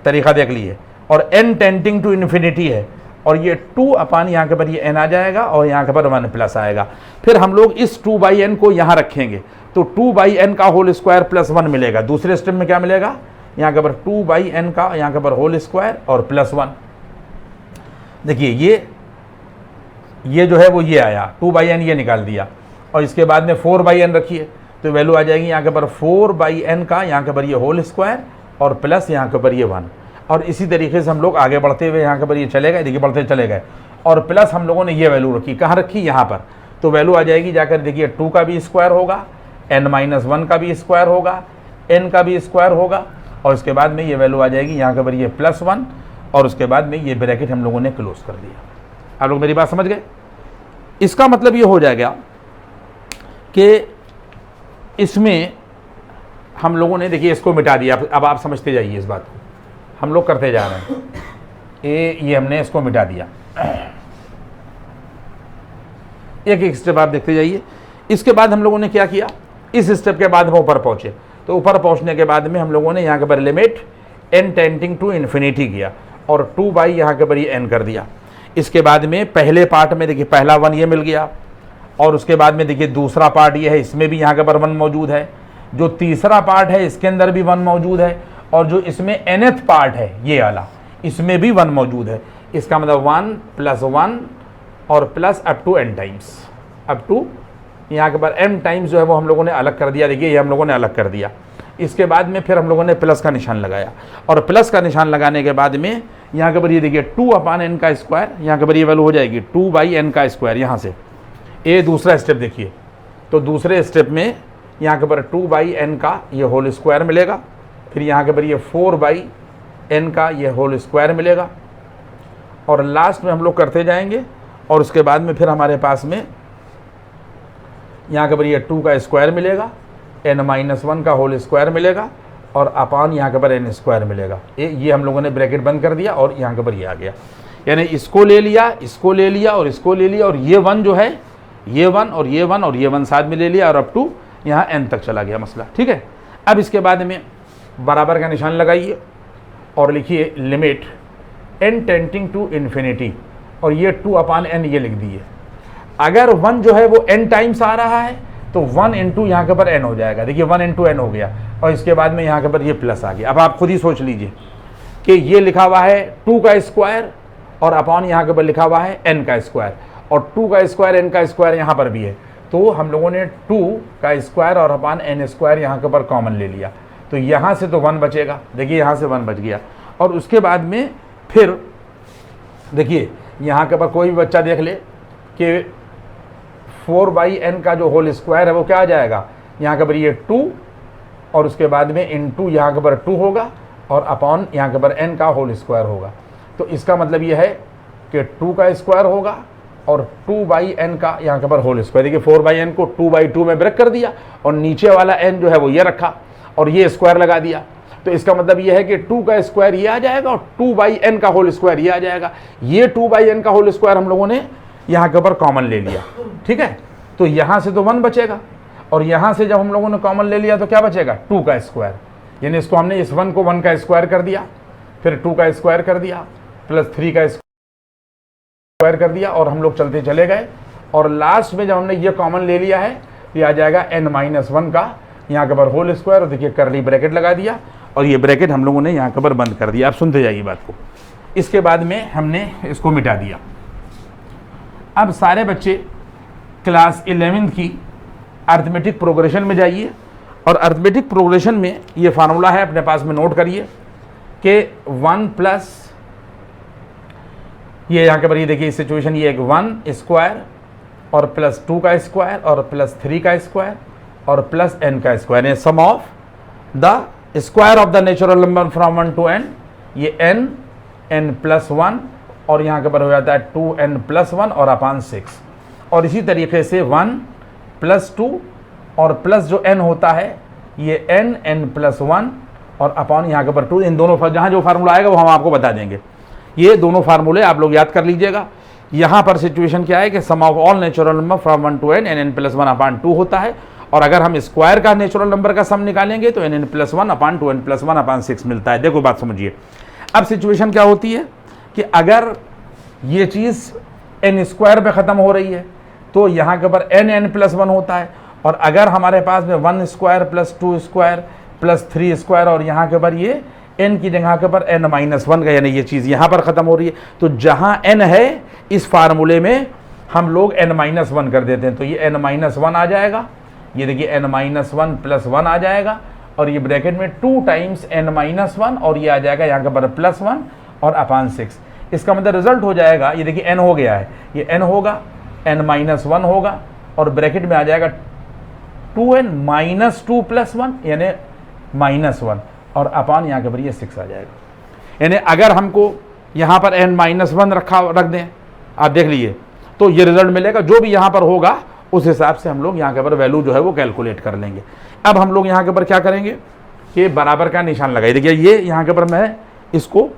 तरीका देख लिए, और n टेंडिंग टू इन्फिनिटी है, और ये 2 अपान यहाँ के पर ये n आ जाएगा, और यहाँ के पर 1 प्लस आएगा। फिर हम लोग इस 2 बाई एन को यहाँ रखेंगे, तो 2 बाई एन का होल स्क्वायर प्लस 1 मिलेगा। दूसरे स्टेप में क्या मिलेगा? यहाँ के पर 2 बाई एन का यहाँ के पर होल स्क्वायर और प्लस 1। देखिए ये जो है वो ये आया, 2 बाई एन ये निकाल दिया, और इसके बाद में 4 बाई एन रखिए, तो वैल्यू आ जाएगी यहाँ के पर 4 बाई एन का यहाँ के पर ये होल स्क्वायर और प्लस यहाँ के पर ये 1। और इसी तरीके से हम लोग आगे बढ़ते हुए यहाँ के पर ये चले गए, देखिए बढ़ते चले गए, और प्लस हम लोगों ने ये वैल्यू रखी, कहाँ रखी? यहाँ पर। तो वैल्यू आ जाएगी जाकर, देखिए 2 का भी स्क्वायर होगा, n माइनस 1 का भी स्क्वायर होगा, n का भी स्क्वायर होगा, और उसके बाद में ये वैल्यू आ जाएगी यहाँ के पर ये प्लस 1, और उसके बाद में ये ब्रैकेट हम लोगों ने क्लोज कर दिया। आप लोग मेरी बात समझ गए? इसका मतलब ये हो जाएगा कि इसमें हम लोगों ने, देखिए इसको मिटा दिया, अब आप समझते जाइए इस बात को, हम लोग करते जा रहे हैं। ये हमने इसको मिटा दिया, एक एक स्टेप आप देखते जाइए। इसके बाद हम लोगों ने क्या किया, इस स्टेप के बाद हम ऊपर पहुँचे, तो ऊपर पहुँचने के बाद में हम लोगों ने यहाँ के ऊपर limit n tending to infinity किया और 2 यहाँ के ऊपर ये n कर दिया। इसके बाद में पहले पार्ट में देखिए पहला 1 ये मिल गया, और उसके बाद में देखिए दूसरा पार्ट ये है, इसमें भी यहाँ के ऊपर 1 मौजूद है। जो तीसरा पार्ट है इसके अंदर भी 1 मौजूद है, और जो इसमें nth पार्ट है ये वाला, इसमें भी 1 मौजूद है। इसका मतलब 1 + 1 और plus up to n times, up to यहाँ के ऊपर m टाइम्स जो है वो हम लोगों ने अलग कर दिया। देखिए ये हम लोगों ने अलग कर दिया। इसके बाद में फिर हम लोगों ने प्लस का निशान लगाया, और प्लस का निशान लगाने के बाद में यहाँ के ऊपर ये देखिए 2/n का स्क्वायर, यहाँ के ऊपर ये वैल्यू हो जाएगी 2/n का स्क्वायर। यहाँ से ये दूसरा स्टेप देखिए, तो दूसरे स्टेप में यहाँ के ऊपर 2/n का ये होल स्क्वायर मिलेगा, फिर यहाँ के ऊपर ये 4/n का ये होल स्क्वायर मिलेगा, और लास्ट में हम लोग करते जाएंगे। और उसके बाद में फिर हमारे पास में यहाँ के ऊपर ये 2 का स्क्वायर मिलेगा, n-1 का होल स्क्वायर मिलेगा, और अपान यहाँ के ऊपर n स्क्वायर मिलेगा। ये हम लोगों ने ब्रैकेट बंद कर दिया और यहाँ के ऊपर ये आ गया। यानी इसको ले लिया, इसको ले लिया और इसको ले लिया, और ये 1 जो है ये 1 और ये 1 और ये 1 साथ में ले लिया, और अप टू यहाँ n तक चला गया मसला। ठीक है, अब इसके बाद में बराबर का निशान लगाइए और लिखिए limit n tending to infinity, और ये 2/n ये लिख दिए। अगर 1 जो है वो n टाइम्स आ रहा है तो 1 × यहाँ के ऊपर n हो जाएगा। देखिए 1 × n हो गया, और इसके बाद में यहाँ के ऊपर ये प्लस आ गया। अब आप खुद ही सोच लीजिए कि ये लिखा हुआ है 2 का स्क्वायर और अपॉन यहाँ के ऊपर लिखा हुआ है n का स्क्वायर, और 2 का स्क्वायर n का स्क्वायर यहाँ पर भी है, तो हम लोगों ने 2 का स्क्वायर और अपॉन n स्क्वायर यहाँ के ऊपर कॉमन ले लिया, तो यहाँ से तो 1 बचेगा। देखिए यहाँ से 1 बच गया, और उसके बाद में फिर देखिए यहाँ के ऊपर कोई भी बच्चा देख ले कि 4/n का जो होल स्क्वायर है वो क्या आ जाएगा, यहाँ के ऊपर ये 2 और उसके बाद में इनटू यहाँ के ऊपर 2 होगा, और अपॉन यहाँ के ऊपर n का होल स्क्वायर होगा। तो इसका मतलब ये है कि 2 का स्क्वायर होगा और 2/n का यहाँ के ऊपर होल स्क्वायर। देखिए 4/n को 2/2 में ब्रेक कर दिया, और नीचे वाला n जो है वो ये रखा और ये स्क्वायर लगा दिया। तो इसका मतलब ये है कि 2 का स्क्वायर ये आ जाएगा और 2/n का होल स्क्वायर ये आ जाएगा। ये 2/n का होल स्क्वायर हम लोगों ने यहाँ के ऊपर कॉमन ले लिया। ठीक है, तो यहाँ से तो 1 बचेगा, और यहाँ से जब हम लोगों ने कॉमन ले लिया तो क्या बचेगा, 2 का स्क्वायर। यानी इसको हमने इस 1 को 1 का स्क्वायर कर दिया, फिर 2 का स्क्वायर कर दिया, प्लस 3 का स्क्वायर कर दिया, और हम लोग चलते चले गए। और लास्ट में जब हमने ये कॉमन ले लिया है तो ये आ जाएगा n-1 का यहाँ के ऊपर होल स्क्वायर, और देखिए करली ब्रैकेट लगा दिया, और ये ब्रैकेट हम लोगों ने यहाँ के ऊपर बंद कर दिया। आप सुनते जाइए बात को। इसके बाद में हमने इसको मिटा दिया। अब सारे बच्चे क्लास 11th की अर्थमेटिक प्रोग्रेशन में जाइए, और अर्थमेटिक प्रोग्रेशन में ये फार्मूला है, अपने पास में नोट करिए कि 1 प्लस ये यहाँ के ऊपर ये देखिए सिचुएशन, ये एक 1 स्क्वायर और प्लस 2 का स्क्वायर और प्लस 3 का स्क्वायर और प्लस n का स्क्वायर, ये sum of the square of the natural number from 1 to n, ये n+1, और यहाँ के ऊपर हो जाता है 2n+1 और अपान 6। और इसी तरीके से 1 + 2 और प्लस जो n होता है ये n+1 और अपॉन यहाँ के ऊपर 2। इन दोनों जहाँ जो फार्मूला आएगा वो हम आपको बता देंगे। ये दोनों फार्मूले आप लोग याद कर लीजिएगा। यहाँ पर सिचुएशन क्या है कि sum of all natural number from 1 to n n+1 upon 2 होता है, और अगर हम स्क्वायर का नेचुरल नंबर का सम निकालेंगे तो n+1 अपान 2n+1 अपान 6 मिलता है। देखो बात समझिए। अब सिचुएशन क्या होती है कि अगर ये चीज़ n स्क्वायर पे ख़त्म हो रही है तो यहाँ के ऊपर n+1 होता है, और अगर हमारे पास में 1 square plus 2 square plus 3 square और यहाँ के ऊपर ये n की जगह के ऊपर n-1 का, यानी ये चीज़ यहाँ पर ख़त्म हो रही है, तो जहाँ n है इस फार्मूले में हम लोग n-1 कर देते हैं, तो ये n-1 आ जाएगा। ये देखिए n-1 प्लस 1 आ जाएगा, और ये ब्रैकेट में 2 टाइम्स n-1, और ये आ जाएगा यहाँ के ऊपर +1 और अपान 6। इसका मतलब रिजल्ट हो जाएगा, ये देखिए n हो गया है, ये n होगा, n-1 होगा, और ब्रैकेट में आ जाएगा 2n - 2 + 1 यानी -1, और अपान यहाँ के ऊपर ये 6 आ जाएगा। यानी अगर हमको यहाँ पर n-1 रख दें, आप देख लीजिए, तो ये रिजल्ट मिलेगा। जो भी यहाँ पर होगा उस हिसाब से हम लोग यहाँ के ऊपर वैल्यू जो है वो कैलकुलेट कर लेंगे। अब हम लोग यहाँ के ऊपर क्या करेंगे कि बराबर का निशान लगाइए। देखिए ये यहाँ के ऊपर मैं इसको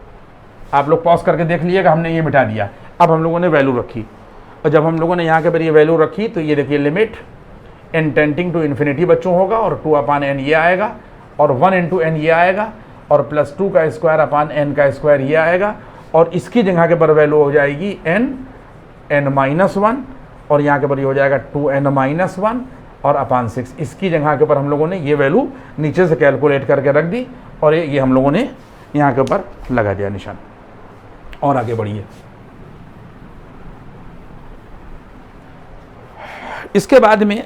आप लोग पॉज करके देख लीजिएगा, हमने ये मिटा दिया। अब हम लोगों ने वैल्यू रखी। और जब हम लोगों ने यहाँ के पर ये वैल्यू रखी तो ये देखिए limit n tending to infinity बच्चों होगा और 2/n ये आएगा और 1 × n ये आएगा और प्लस 2 का स्क्वायर अपान n का स्क्वायर ये आएगा और इसकी जगह के पर वैल्यू हो जाएगी n-1 और यहाँ के पर ये हो जाएगा 2n-1 और अपान 6। इसकी जगह के ऊपर हम लोगों ने ये वैल्यू नीचे से कैलकुलेट करके रख दी और ये हम लोगों ने यहाँ के ऊपर लगा दिया निशान। और आगे बढ़िए, इसके बाद में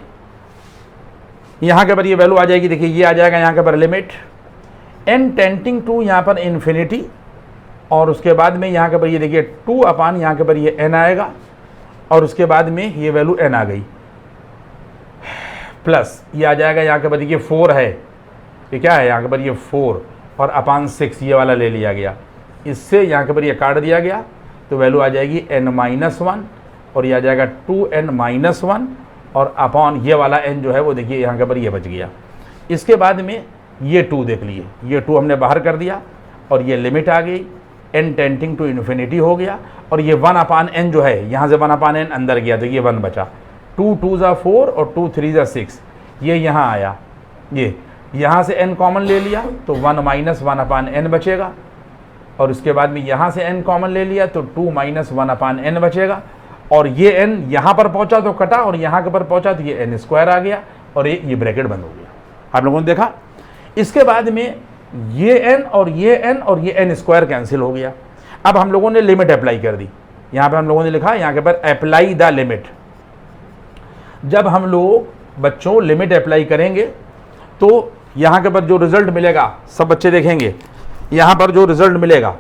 यहाँ के पर ये वैल्यू आ जाएगी, देखिए ये आ जाएगा यहाँ के पर लिमिट n टेंडिंग टू यहाँ पर इन्फिनिटी और उसके बाद में यहाँ के पर ये देखिए 2/, यहाँ के पर ये n आएगा और उसके बाद में ये वैल्यू n आ गई प्लस ये आ जाएगा यहाँ के पर देखिए 4 है, ये क्या है यहाँ के पर ये 4 और अपान 6 ये वाला ले लिया गया, इससे यहाँ के पर ये काट दिया गया तो वैल्यू आ जाएगी n-1 और ये आ जाएगा 2n-1 और अपॉन ये वाला n जो है वो देखिए यहाँ के पर ये बच गया। इसके बाद में ये 2 देख लिए, ये 2 हमने बाहर कर दिया और ये लिमिट आ गई n टेंडिंग टू इन्फिनिटी हो गया और ये 1/n जो है यहाँ से 1/n अंदर गया तो ये 1 बचा, 2 × 2 = 4 और 2 × 3 = 6 ये यहाँ आया, ये यहाँ से n कॉमन ले लिया तो 1 - 1/n बचेगा और उसके बाद में यहाँ से n कॉमन ले लिया तो 2 - 1/n बचेगा और ये n यहाँ पर पहुँचा तो कटा और यहाँ के पर पहुँचा तो ये n² आ गया और ये ब्रैकेट बंद हो गया। आप लोगों ने देखा। इसके बाद में ये n और ये n और ये n² कैंसिल हो गया। अब हम लोगों ने लिमिट अप्लाई कर दी, यहाँ पे हम लोगों ने लिखा यहाँ के पर अप्लाई द लिमिट। जब हम लोग बच्चों लिमिट अप्लाई करेंगे तो यहाँ के पर जो रिजल्ट मिलेगा सब बच्चे देखेंगे, यहाँ पर जो रिजल्ट मिलेगा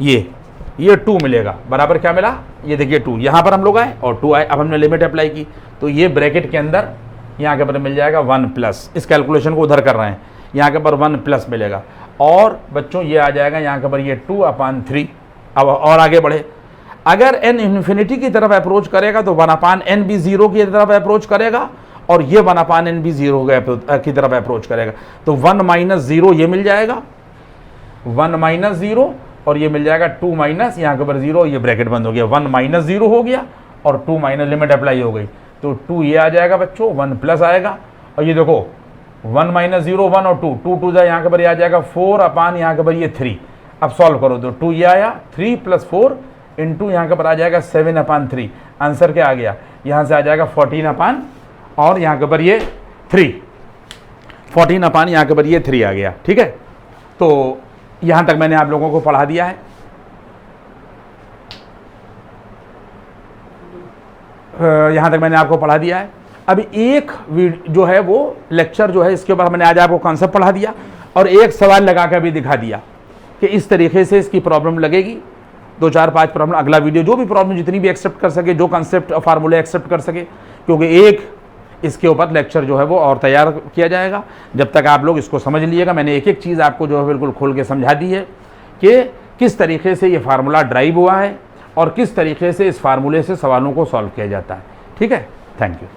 ये 2 मिलेगा, बराबर क्या मिला, ये देखिए 2, यहाँ पर हम लोग आए और 2 आए। अब हमने लिमिट अप्लाई की तो ये ब्रैकेट के अंदर यहाँ के पर मिल जाएगा 1+, इस कैलकुलेशन को उधर कर रहे हैं, यहाँ के पर 1+ मिलेगा और बच्चों ये आ जाएगा यहाँ के पर ये 2/3। अब और आगे बढ़े, अगर n इन्फिनिटी की तरफ अप्रोच करेगा तो 1/n भी 0 की तरफ अप्रोच करेगा और ये 1/n भी 0 की तरफ अप्रोच करेगा तो 1 - 0 ये मिल जाएगा, 1 - 0 और ये मिल जाएगा 2 - यहाँ के पर 0, ये ब्रैकेट बंद हो गया, 1 - 0 हो गया और 2 - लिमिट अप्लाई हो गई तो 2 ये आ जाएगा बच्चों, 1+ आएगा और ये देखो 1 - 0 1 और 2 2 2 यहाँ के पर आ जाएगा 4/, यहाँ के पर ये 3। अब सॉल्व करो तो 2 ये आया, 3 + 4 इंटू यहाँ के पर आ जाएगा 7/3। आंसर क्या आ गया, यहाँ से आ जाएगा 14/, और यहाँ के पर ये 3, 14/, यहाँ के पर ये 3 आ गया। ठीक है, तो यहाँ तक मैंने आप लोगों को पढ़ा दिया है। यहाँ तक मैंने आपको पढ़ा दिया है। अभी एक जो है वो लेक्चर जो है इसके ऊपर मैंने आज आपको कॉन्सेप्ट पढ़ा दिया और एक सवाल लगा कर भी दिखा दिया कि इस तरीके से इसकी प्रॉब्लम लगेगी, 2 4 5 प्रॉब्लम। अगला वीडियो जो भी प्रॉब्लम जितनी भी एक्सेप्ट कर सके, जो कॉन्सेप्ट फार्मूले एक्सेप्ट कर सके, क्योंकि एक इसके ऊपर लेक्चर जो है वो और तैयार किया जाएगा। जब तक आप लोग इसको समझ लीजिएगा, मैंने एक एक चीज़ आपको जो है बिल्कुल खोल के समझा दी है कि किस तरीके से ये फार्मूला ड्राइव हुआ है और किस तरीके से इस फार्मूले से सवालों को सॉल्व किया जाता है। ठीक है, थैंक यू।